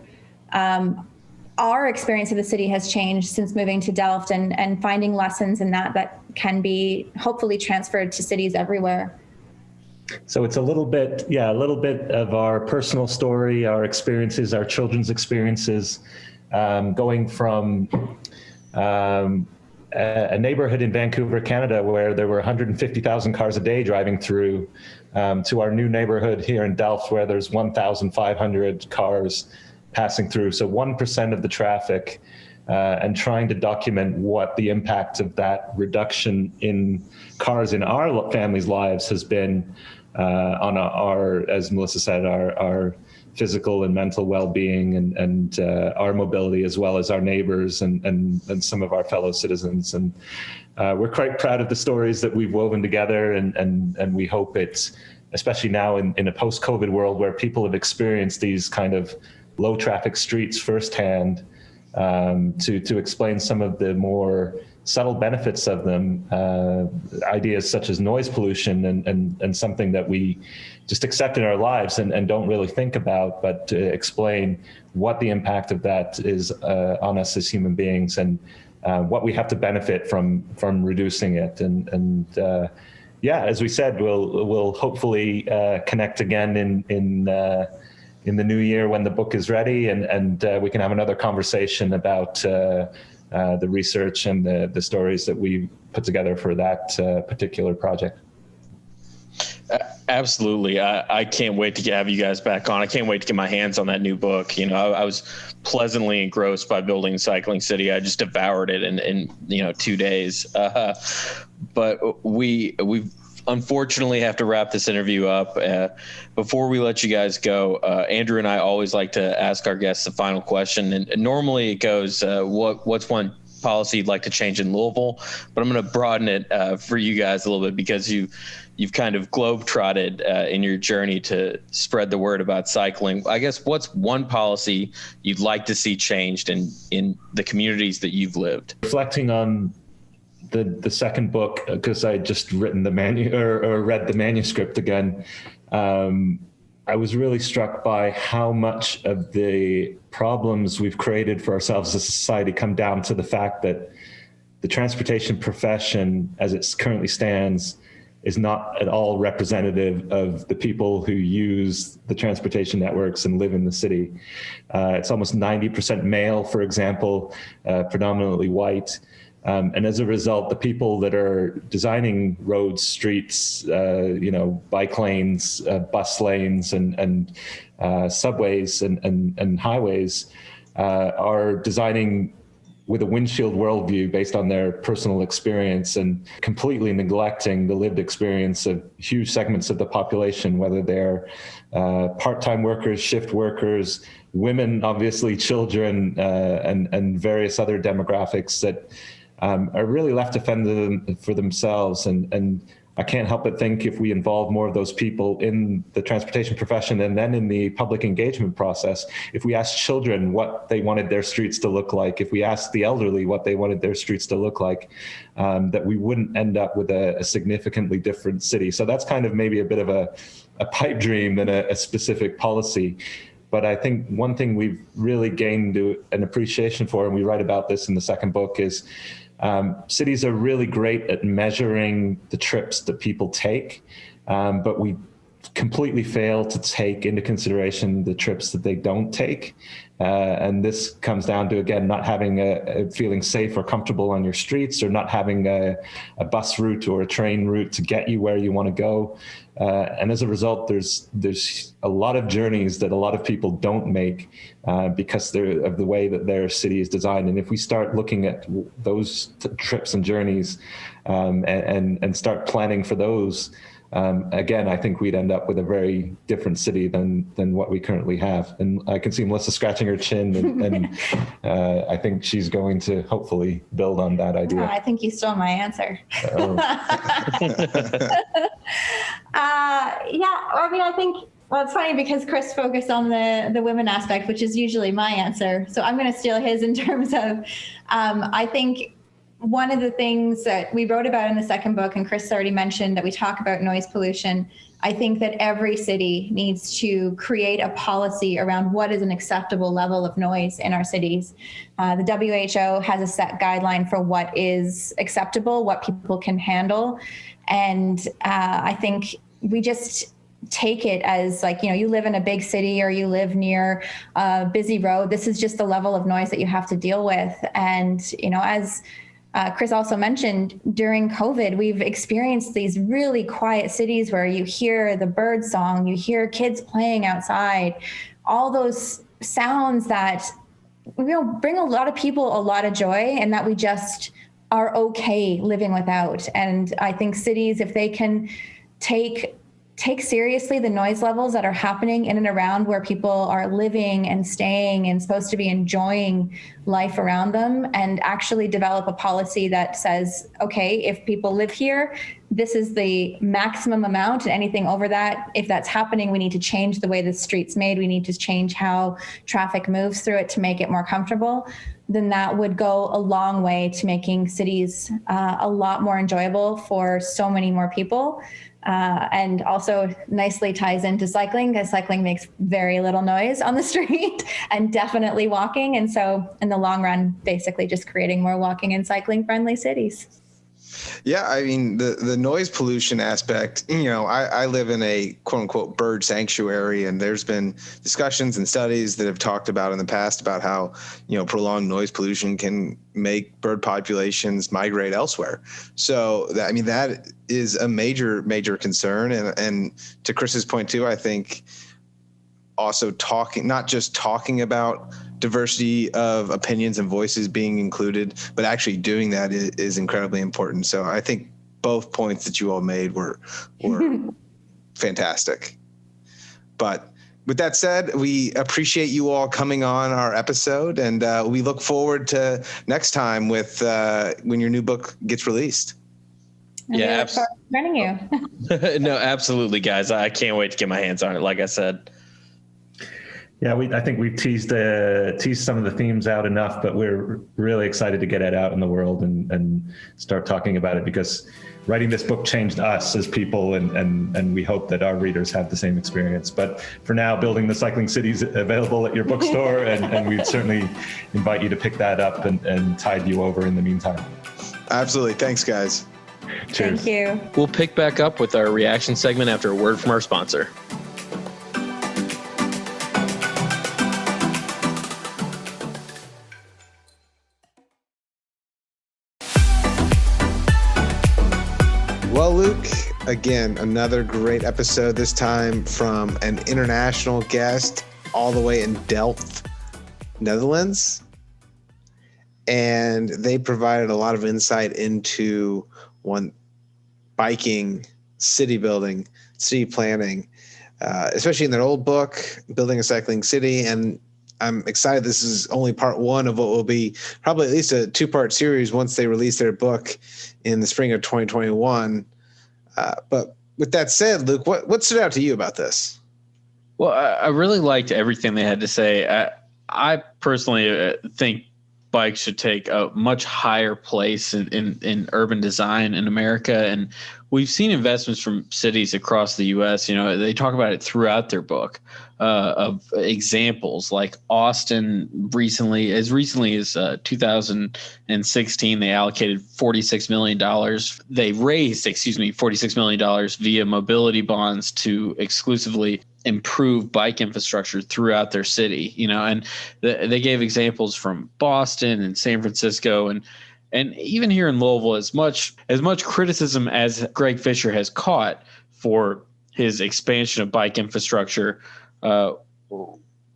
our experience of the city has changed since moving to Delft, and finding lessons in that can be hopefully transferred to cities everywhere. So it's a little bit of our personal story, our experiences, our children's experiences, going from a neighborhood in Vancouver, Canada, where there were 150,000 cars a day driving through, to our new neighborhood here in Delft, where there's 1,500 cars passing through. So 1% of the traffic, and trying to document what the impact of that reduction in cars in our families' lives has been on our, as Melissa said, our physical and mental well-being, and our mobility, as well as our neighbors and some of our fellow citizens. And we're quite proud of the stories that we've woven together, and we hope it's, especially now in a post-COVID world where people have experienced these kind of low traffic streets firsthand, to explain some of the more subtle benefits of them, ideas such as noise pollution, and something that we just accept in our lives and don't really think about, but to explain what the impact of that is on us as human beings, and what we have to benefit from reducing it. And yeah, as we said, we'll hopefully connect again in the new year when the book is ready, and we can have another conversation about the research and the stories that we put together for that particular project. Absolutely. I can't wait to have you guys back on. I can't wait to get my hands on that new book. I was pleasantly engrossed by Building Cycling City. I just devoured it in 2 days. But we unfortunately have to wrap this interview up. Before we let you guys go, Andrew and I always like to ask our guests the final question. And normally it goes, what's one policy you'd like to change in Louisville? But I'm going to broaden it for you guys a little bit, because you've kind of globetrotted in your journey to spread the word about cycling. I guess, what's one policy you'd like to see changed in the communities that you've lived? Reflecting on the second book, because I just written or read the manuscript again, I was really struck by how much of the problems we've created for ourselves as a society come down to the fact that the transportation profession, as it currently stands, is not at all representative of the people who use the transportation networks and live in the city. It's almost 90% male, for example, predominantly white. And as a result, the people that are designing roads, streets, bike lanes, bus lanes, and subways and highways are designing with a windshield worldview based on their personal experience, and completely neglecting the lived experience of huge segments of the population, whether they're part-time workers, shift workers, women, obviously children, and various other demographics that are really left to fend for themselves. And I can't help but think, if we involve more of those people in the transportation profession and then in the public engagement process, if we asked children what they wanted their streets to look like, if we asked the elderly what they wanted their streets to look like, that we wouldn't end up with a significantly different city. So that's kind of maybe a bit of a pipe dream than a specific policy. But I think one thing we've really gained an appreciation for, and we write about this in the second book, is cities are really great at measuring the trips that people take, but we completely fail to take into consideration the trips that they don't take. And this comes down to, again, not having a feeling safe or comfortable on your streets, or not having a bus route or a train route to get you where you want to go. And as a result, there's a lot of journeys that a lot of people don't make because of the way that their city is designed. And if we start looking at those trips and journeys and start planning for those, again, I think we'd end up with a very different city than what we currently have. And I can see Melissa scratching her chin, and I think she's going to hopefully build on that idea. I think you stole my answer. I think, well, it's funny because Chris focused on the women aspect, which is usually my answer. So I'm going to steal his in terms of, I think one of the things that we wrote about in the second book, and Chris already mentioned, that we talk about noise pollution. I think that every city needs to create a policy around what is an acceptable level of noise in our cities. The WHO has a set guideline for what is acceptable, what people can handle. And I think we just take it as like, you live in a big city or you live near a busy road. This is just the level of noise that you have to deal with. And, as Chris also mentioned, during COVID, we've experienced these really quiet cities where you hear the bird song, you hear kids playing outside, all those sounds that bring a lot of people a lot of joy, and that we just are okay living without. And I think cities, if they can take seriously the noise levels that are happening in and around where people are living and staying and supposed to be enjoying life around them, and actually develop a policy that says, okay, if people live here, this is the maximum amount, and anything over that, if that's happening, we need to change the way the street's made. We need to change how traffic moves through it to make it more comfortable. Then that would go a long way to making cities a lot more enjoyable for so many more people. And also nicely ties into cycling, because cycling makes very little noise on the street, and definitely walking. And so in the long run, basically just creating more walking and cycling friendly cities. Yeah, I mean, the noise pollution aspect, I live in a quote unquote bird sanctuary, and there's been discussions and studies that have talked about in the past about how, prolonged noise pollution can make bird populations migrate elsewhere. So that is a major, major concern. And to Chris's point too, I think also not just talking about diversity of opinions and voices being included, but actually doing that is incredibly important. So I think both points that you all made were fantastic. But with that said, we appreciate you all coming on our episode, and we look forward to next time with when your new book gets released. Yeah, absolutely. You. No, absolutely, guys. I can't wait to get my hands on it. Like I said. Yeah, I think we've teased some of the themes out enough, but we're really excited to get it out in the world and start talking about it, because writing this book changed us as people, and we hope that our readers have the same experience. But for now, Building the Cycling City is available at your bookstore, and we'd certainly invite you to pick that up and tide you over in the meantime. Absolutely. Thanks, guys. Cheers. Thank you. We'll pick back up with our reaction segment after a word from our sponsor. Well, Luke, again, another great episode, this time from an international guest all the way in Delft, Netherlands. And they provided a lot of insight into biking, city building, city planning, especially in their old book, Building a Cycling City. And I'm excited this is only part one of what will be probably at least a 2-part series once they release their book in the spring of 2021. But with that said, Luke, what stood out to you about this? Well, I really liked everything they had to say. I personally think bikes should take a much higher place in urban design in America. And we've seen investments from cities across the U.S. They talk about it throughout their book of examples like Austin as recently as 2016, they allocated $46 million. They raised, $46 million via mobility bonds to exclusively improve bike infrastructure throughout their city, and they gave examples from Boston and San Francisco and even here in Louisville. As much criticism as Greg Fisher has caught for his expansion of bike infrastructure,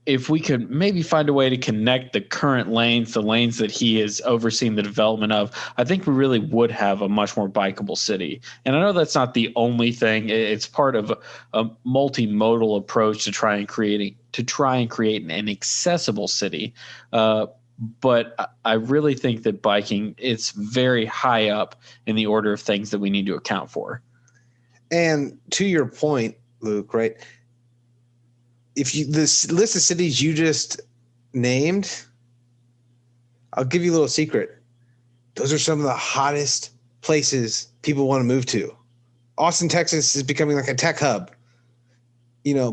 if we could maybe find a way to connect the current lanes, the lanes that he is overseeing the development of, I think we really would have a much more bikeable city. And I know that's not the only thing. It's part of a multimodal approach to try and create an accessible city. But I really think that biking, it's very high up in the order of things that we need to account for. And to your point, Luke, right? This list of cities you just named, I'll give you a little secret. Those are some of the hottest places people want to move to. Austin, Texas is becoming like a tech hub.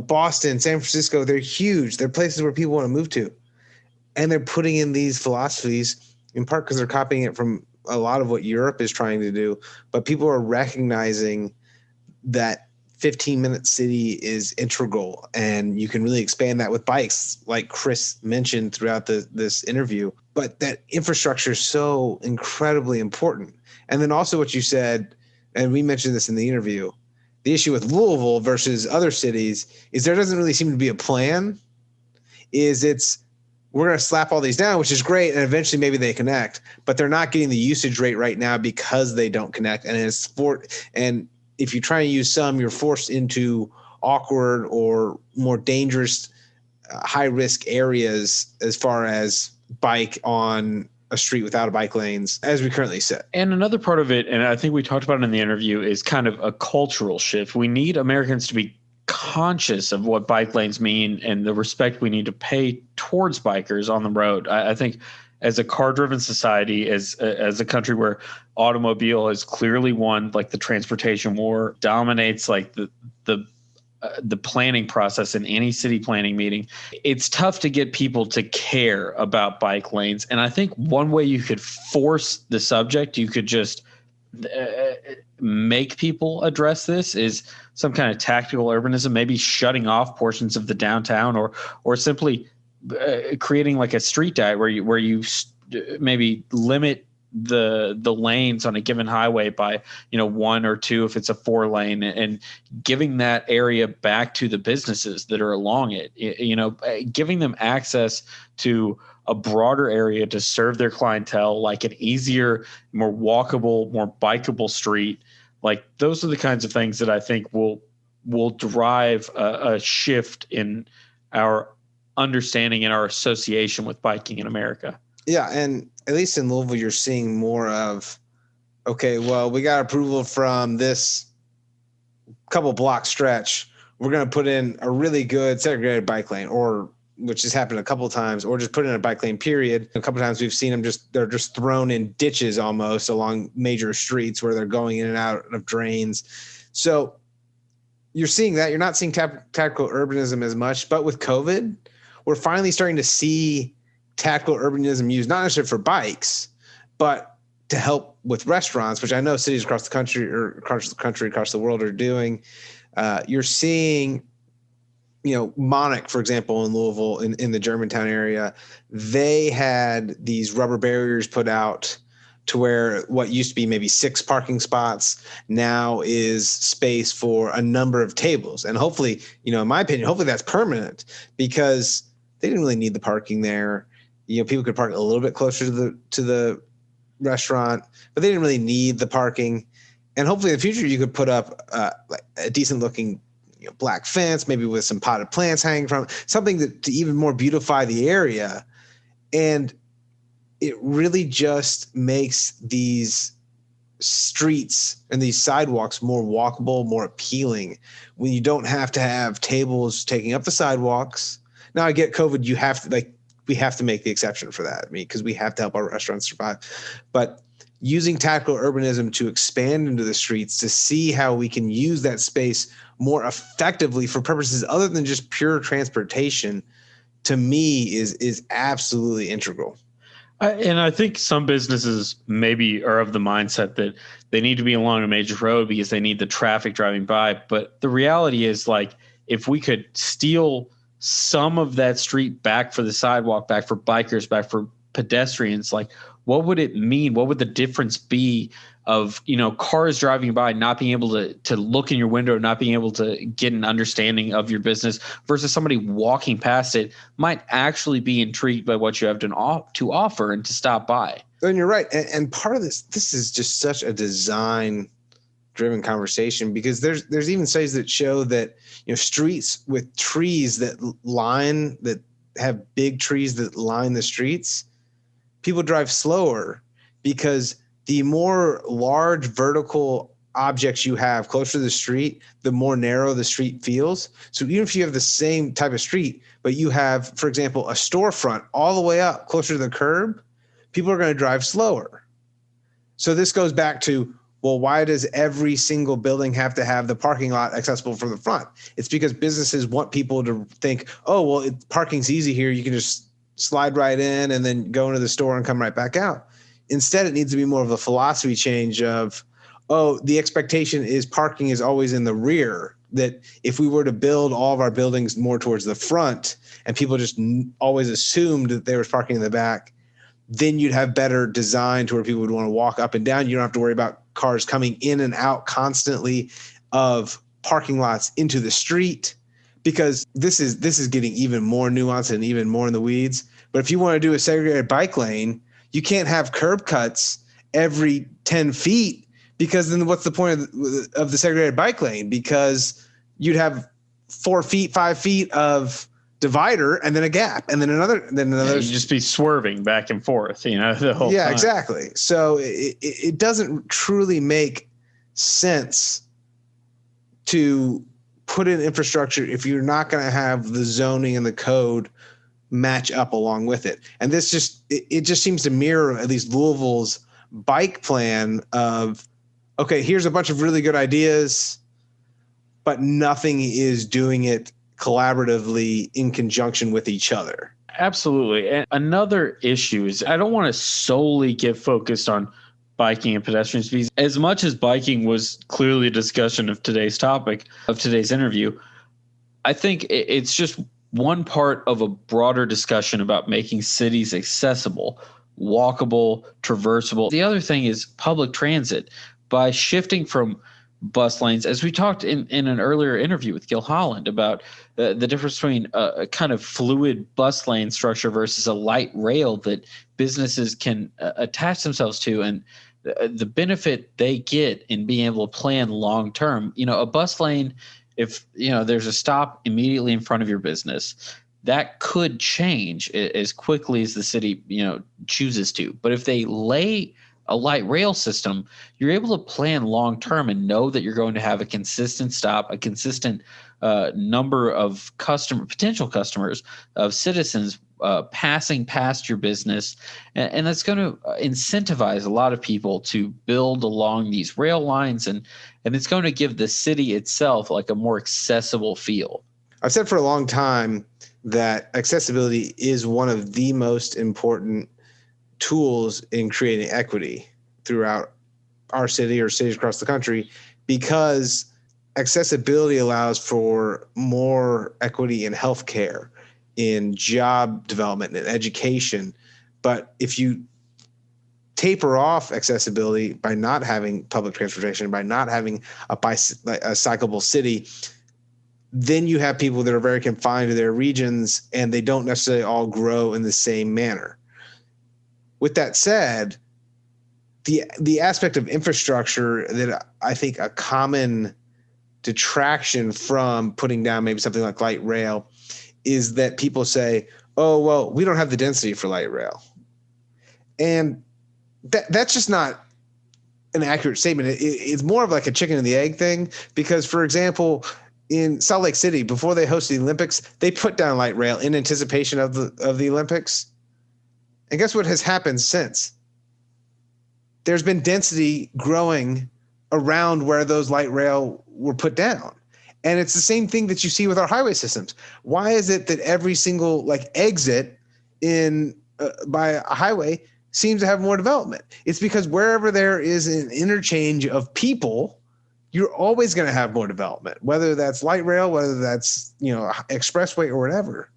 Boston, San Francisco, they're huge. They're places where people want to move to. And they're putting in these philosophies in part because they're copying it from a lot of what Europe is trying to do. But people are recognizing that 15-minute city is integral, and you can really expand that with bikes, like Chris mentioned throughout this interview. But that infrastructure is so incredibly important. And then also what you said, and we mentioned this in the interview, the issue with Louisville versus other cities is there doesn't really seem to be a plan. We're going to slap all these down, which is great, and eventually maybe they connect, but they're not getting the usage rate right now because they don't connect. And if you try and use some, you're forced into awkward or more dangerous, high-risk areas as far as bike on a street without a bike lanes, as we currently sit. And another part of it, and I think we talked about it in the interview, is kind of a cultural shift. We need Americans to be conscious of what bike lanes mean and the respect we need to pay towards bikers on the road. I think as a car-driven society, as a country where automobile has clearly won, like the transportation war, dominates like the planning process in any city planning meeting, it's tough to get people to care about bike lanes. And I think one way you could force the subject, you could just make people address this is some kind of tactical urbanism, maybe shutting off portions of the downtown, or simply creating like a street diet where you maybe limit the lanes on a given highway by 1 or 2 if it's a 4 lane, and giving that area back to the businesses that are along it, giving them access to a broader area to serve their clientele, like an easier, more walkable, more bikeable street. Like those are the kinds of things that I think will drive a shift in our understanding and our association with biking in America. Yeah, and at least in Louisville, you're seeing more of, okay, well, we got approval from this couple block stretch. We're going to put in a really good segregated bike lane, or which has happened a couple of times, or just put in a bike lane period. A couple of times we've seen them they're just thrown in ditches almost along major streets where they're going in and out of drains. So you're seeing that. You're not seeing tactical urbanism as much, but with COVID, we're finally starting to see tactical urbanism used, not necessarily for bikes, but to help with restaurants, which I know cities across the country across the world are doing. You're seeing, Monic, for example, in Louisville, in the Germantown area, they had these rubber barriers put out to where what used to be maybe 6 parking spots now is space for a number of tables. And hopefully, in my opinion, hopefully that's permanent, because they didn't really need the parking there. People could park a little bit closer to the restaurant, but they didn't really need the parking. And hopefully in the future you could put up like a decent looking black fence, maybe with some potted plants hanging from it, something to even more beautify the area. And it really just makes these streets and these sidewalks more walkable, more appealing, when you don't have to have tables taking up the sidewalks. Now I get COVID, we have to make the exception for that. Because we have to help our restaurants survive. But using tactical urbanism to expand into the streets, to see how we can use that space more effectively for purposes other than just pure transportation, to me is absolutely integral. And I think some businesses maybe are of the mindset that they need to be along a major road because they need the traffic driving by. But the reality is, like, if we could steal some of that street back for the sidewalk, back for bikers, back for pedestrians, like, what would it mean? What would the difference be of, cars driving by, not being able to look in your window, not being able to get an understanding of your business, versus somebody walking past it might actually be intrigued by what you have to offer and to stop by. And you're right. And part of this is just such a design driven conversation, because there's even studies that show that, streets with trees that have big trees that line the streets, people drive slower, because the more large vertical objects you have closer to the street, the more narrow the street feels. So even if you have the same type of street, but you have, for example, a storefront all the way up closer to the curb, people are going to drive slower. So this goes back to, well, why does every single building have to have the parking lot accessible from the front? It's because businesses want people to think, oh, well, parking's easy here. You can just slide right in and then go into the store and come right back out. Instead, it needs to be more of a philosophy change of, oh, the expectation is parking is always in the rear, that if we were to build all of our buildings more towards the front and people just always assumed that there was parking in the back, then you'd have better design to where people would want to walk up and down. You don't have to worry about cars coming in and out constantly of parking lots into the street, because this is getting even more nuanced and even more in the weeds. But if you want to do a segregated bike lane, you can't have curb cuts every 10 feet, because then what's the point of the segregated bike lane? Because you'd have 4 feet, 5 feet of divider and then a gap and then another. Yeah, you'd just be swerving back and forth, the whole time. Exactly. So it doesn't truly make sense to put in infrastructure if you're not going to have the zoning and the code match up along with it. And this just seems to mirror at least Louisville's bike plan of, okay, here's a bunch of really good ideas, but nothing is doing it collaboratively in conjunction with each other. Absolutely. And another issue is, I don't want to solely get focused on biking and pedestrian speeds. As much as biking was clearly a discussion of today's topic, of today's interview, I think it's just one part of a broader discussion about making cities accessible, walkable, traversable. The other thing is public transit. By shifting from bus lanes, as we talked in an earlier interview with Gil Holland about the difference between a kind of fluid bus lane structure versus a light rail that businesses can attach themselves to, and the benefit they get in being able to plan long term. A bus lane, if there's a stop immediately in front of your business, that could change as quickly as the city chooses to. But if they lay a light rail system, you're able to plan long term and know that you're going to have a consistent stop, a consistent number of potential customers, of citizens passing past your business, and that's going to incentivize a lot of people to build along these rail lines, and it's going to give the city itself like a more accessible feel. I've said for a long time that accessibility is one of the most important tools in creating equity throughout our city or cities across the country, because accessibility allows for more equity in healthcare, in job development, and education. But if you taper off accessibility by not having public transportation, by not having a cyclable city, then you have people that are very confined to their regions, and they don't necessarily all grow in the same manner. With that said, the aspect of infrastructure that I think a common detraction from putting down maybe something like light rail is that people say, oh, well, we don't have the density for light rail. And that's just not an accurate statement. It's more of like a chicken and the egg thing, because, for example, in Salt Lake City, before they hosted the Olympics, they put down light rail in anticipation of the Olympics. And guess what has happened since? There's been density growing around where those light rail were put down. And it's the same thing that you see with our highway systems. Why is it that every single exit by a highway seems to have more development? It's because wherever there is an interchange of people, you're always going to have more development, whether that's light rail, whether that's expressway or whatever.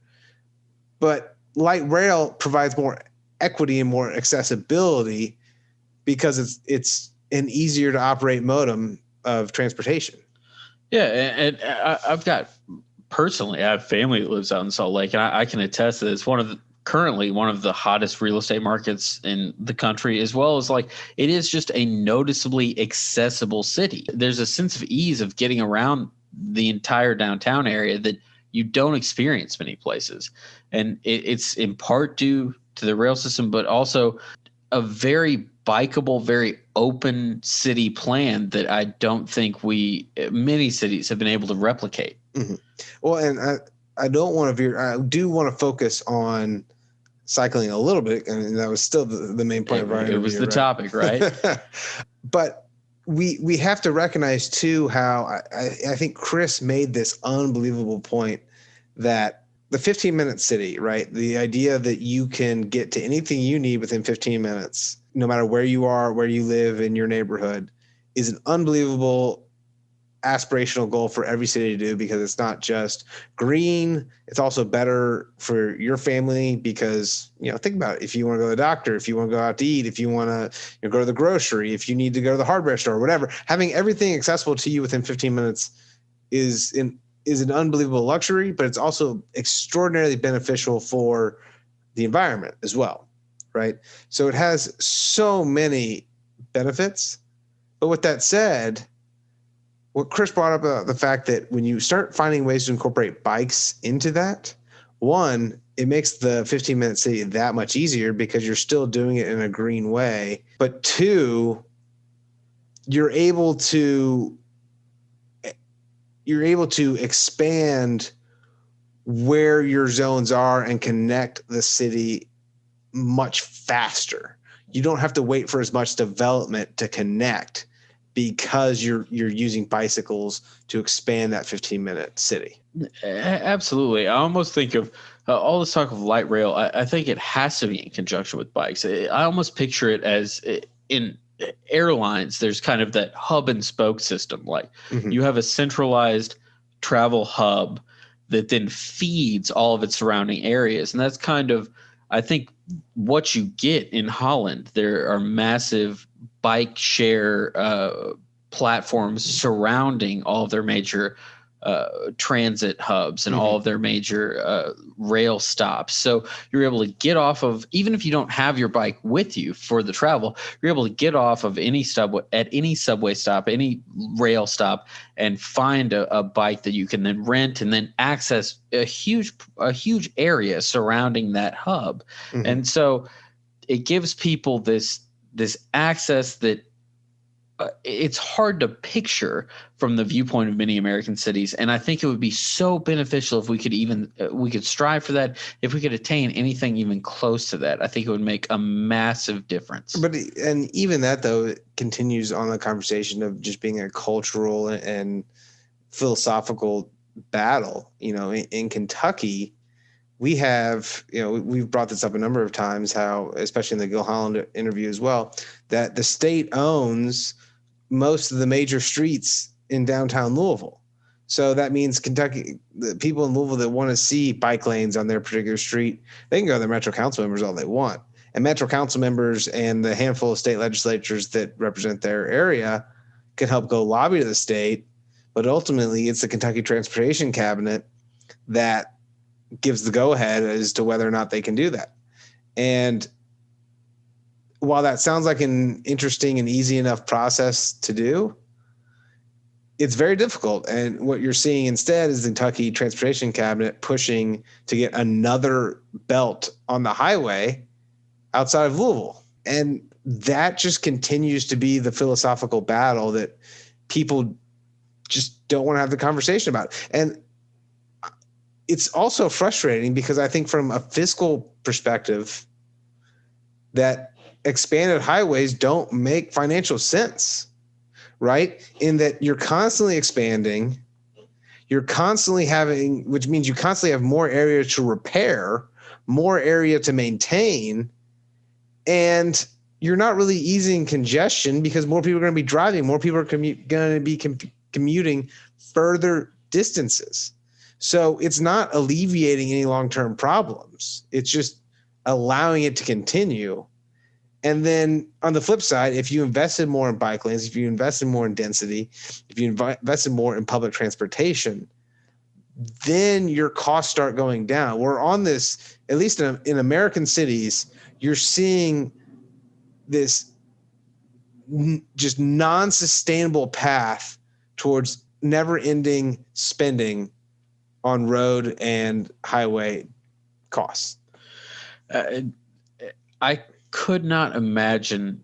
But light rail provides more equity and more accessibility because it's an easier to operate modem of transportation. Yeah, and I've got personally, I have family that lives out in Salt Lake, and I can attest that it's currently one of the hottest real estate markets in the country, as well as it is just a noticeably accessible city. There's a sense of ease of getting around the entire downtown area that you don't experience many places. And it's in part due to the rail system, but also a very bikeable, very open city plan that I don't think many cities have been able to replicate. Mm-hmm. Well, and I don't want to veer. I do want to focus on cycling a little bit, and that was still the main point of our interview. It was the topic, right? But we have to recognize too how I think Chris made this unbelievable point that the 15-minute city, right? The idea that you can get to anything you need within 15 minutes, no matter where you are, where you live in your neighborhood, is an unbelievable aspirational goal for every city to do, because it's not just green, it's also better for your family, because think about it. If you want to go to the doctor, if you want to go out to eat, if you want to go to the grocery, if you need to go to the hardware store, whatever, having everything accessible to you within 15 minutes is an unbelievable luxury, but it's also extraordinarily beneficial for the environment as well, right? So it has so many benefits. But with that said, what Chris brought up about the fact that when you start finding ways to incorporate bikes into that, one, it makes the 15-minute city that much easier because you're still doing it in a green way. But two, you're able to expand where your zones are and connect the city much faster. You don't have to wait for as much development to connect, because you're using bicycles to expand that 15-minute city. Absolutely. I almost think of all this talk of light rail. I think it has to be in conjunction with bikes. I almost picture it as in airlines, there's kind of that hub and spoke system. Like Mhm. you have a centralized travel hub that then feeds all of its surrounding areas. And that's kind of, I think, what you get in Holland. There are massive bike share platforms surrounding all of their major transit hubs and all of their major rail stops. So you're able to get off of, even if you don't have your bike with you for the travel, you're able to get off of any subway, at any subway stop, any rail stop, and find a bike that you can then rent and then access a huge area surrounding that hub. Mhm. And so it gives people this access that it's hard to picture from the viewpoint of many American cities. And I think it would be so beneficial if we could even we could strive for that. If we could attain anything even close to that, I think it would make a massive difference. But and even that though it continues on the conversation of just being a cultural and philosophical battle. You know, in Kentucky, we have, you know, we've brought this up a number of times, how, especially in the Gil Holland interview as well, that the state owns most of the major streets in downtown Louisville. So that means Kentucky, the people in Louisville that want to see bike lanes on their particular street, they can go to their Metro Council members all they want. And Metro Council members and the handful of state legislatures that represent their area can help go lobby to the state. But ultimately, it's the Kentucky Transportation Cabinet that gives the go-ahead as to whether or not they can do that. And while that sounds like an interesting and easy enough process to do, it's very difficult. And what you're seeing instead is the Kentucky Transportation Cabinet pushing to get another belt on the highway outside of Louisville. And that just continues to be the philosophical battle that people just don't want to have the conversation about. And it's also frustrating because I think from a fiscal perspective that expanded highways don't make financial sense, right? In that you're constantly expanding, you're constantly having, which means you constantly have more area to repair, more area to maintain, and you're not really easing congestion because more people are going to be driving, more people are going to be commuting further distances. So it's not alleviating any long-term problems. It's just allowing it to continue. And then on the flip side, if you invested more in bike lanes, if you invested more in density, if you invested more in public transportation, then your costs start going down. We're on this, at least in American cities, you're seeing this just non-sustainable path towards never-ending spending on road and highway costs. I could not imagine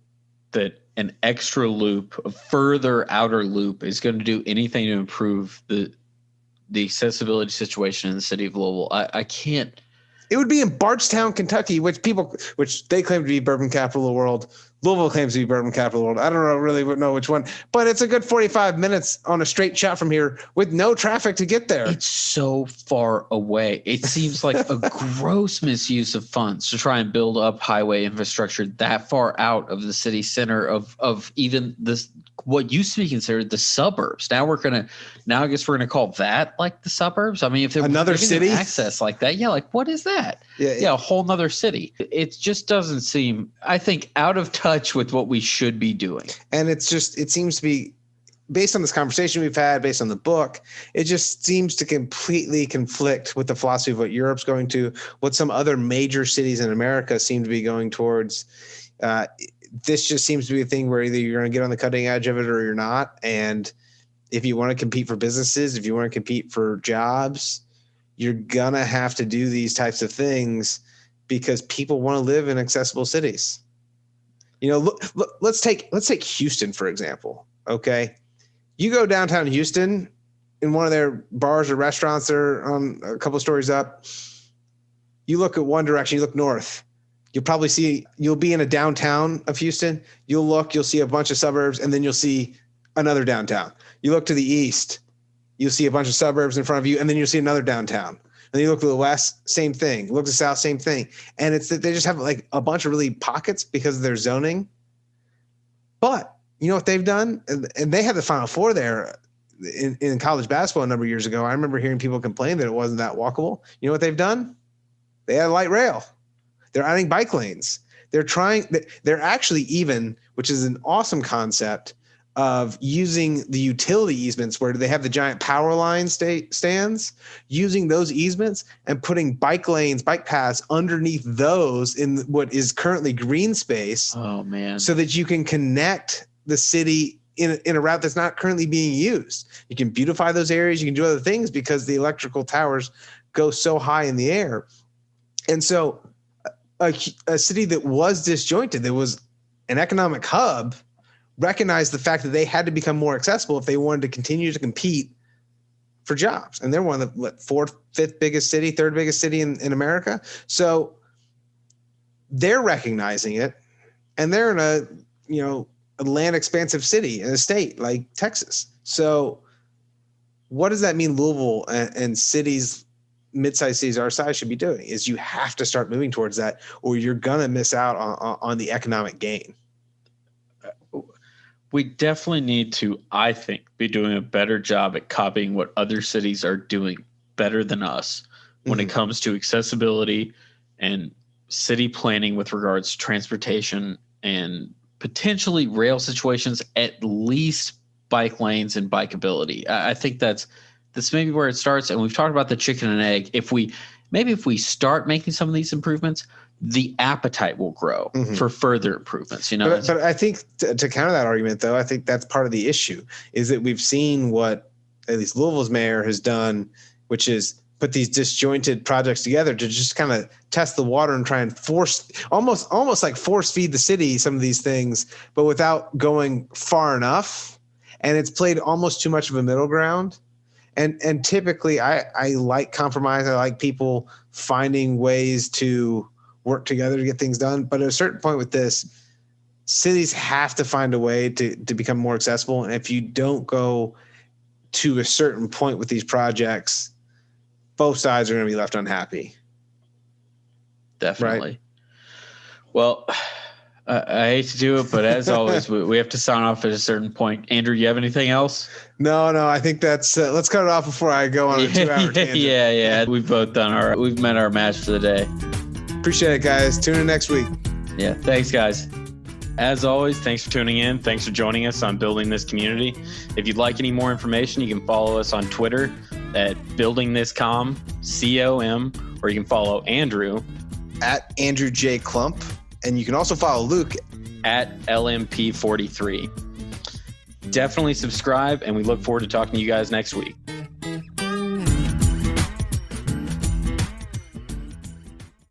that an extra loop, a further outer loop, is going to do anything to improve the accessibility situation in the city of Louisville. I can't. It would be in Bardstown, Kentucky, which they claim to be bourbon capital of the world. Louisville claims to be bourbon capital of the world. I don't really know which one, but it's a good 45 minutes on a straight shot from here with no traffic to get there. It's so far away. It seems like a gross misuse of funds to try and build up highway infrastructure that far out of the city center of even this, what used to be considered the suburbs. Now I guess we're going to call that like the suburbs. I mean, if there another city access like that, yeah, like what is that? Yeah, a whole nother city. It just doesn't seem, I think, out of touch with what we should be doing. And it seems to be, based on this conversation we've had, based on the book, it just seems to completely conflict with the philosophy of what Europe's going to, what some other major cities in America seem to be going towards. This just seems to be a thing where either you're going to get on the cutting edge of it or you're not. And if you want to compete for businesses, if you want to compete for jobs, you're going to have to do these types of things because people want to live in accessible cities. You know, look, let's take Houston, for example. Okay. You go downtown Houston in one of their bars or restaurants, they're on a couple of stories up. You look at one direction, you look north. You'll be in a downtown of Houston. You'll see a bunch of suburbs, and then you'll see another downtown. You look to the east, you'll see a bunch of suburbs in front of you, and then you'll see another downtown. And then you look to the west, same thing. Look to the south, same thing. And it's that they just have like a bunch of really pockets because of their zoning But you know what they've done? And they had the Final Four there in college basketball a number of years ago. I remember hearing people complain that it wasn't that walkable. You know what they've done? They had a light rail. They're adding bike lanes. They're actually even, which is an awesome concept, of using the utility easements where they have the giant power line stands, using those easements and putting bike lanes, bike paths underneath those in what is currently green space. Oh man. So that you can connect the city in a route that's not currently being used. You can beautify those areas. You can do other things because the electrical towers go so high in the air. And so a city that was disjointed, that was an economic hub, recognized the fact that they had to become more accessible if they wanted to continue to compete for jobs. And they're one of the fifth biggest city, third biggest city in America. So they're recognizing it, and they're in a land expansive city in a state like Texas. So what does that mean Louisville and cities, mid-sized cities our size, should be doing? Is you have to start moving towards that, or you're going to miss out on the economic gain. We definitely need to, I think, be doing a better job at copying what other cities are doing better than us when it comes to accessibility and city planning with regards to transportation and potentially rail situations, at least bike lanes and bikeability. I think that's maybe where it starts. And we've talked about the chicken and egg. If we start making some of these improvements, the appetite will grow for further improvements. But I think to counter that argument, though, I think that's part of the issue, is that we've seen what at least Louisville's mayor has done, which is put these disjointed projects together to just kind of test the water and try and force, almost like force feed the city some of these things, but without going far enough. And it's played almost too much of a middle ground. And typically I like compromise. I like people finding ways to work together to get things done. But at a certain point with this, cities have to find a way to become more accessible. And if you don't go to a certain point with these projects, both sides are going to be left unhappy. Definitely. Right? Well, I hate to do it, but as always, we have to sign off at a certain point. Andrew, you have anything else? No, I think that's let's cut it off before I go on a 2-hour tangent. Yeah. We've both we've met our match for the day. Appreciate it, guys. Tune in next week. Yeah. Thanks, guys. As always, thanks for tuning in. Thanks for joining us on Building This Community. If you'd like any more information, you can follow us on Twitter at BuildingThisCom, COM, or you can follow Andrew at Andrew J. Klump. And you can also follow Luke at LMP43. Definitely subscribe, and we look forward to talking to you guys next week.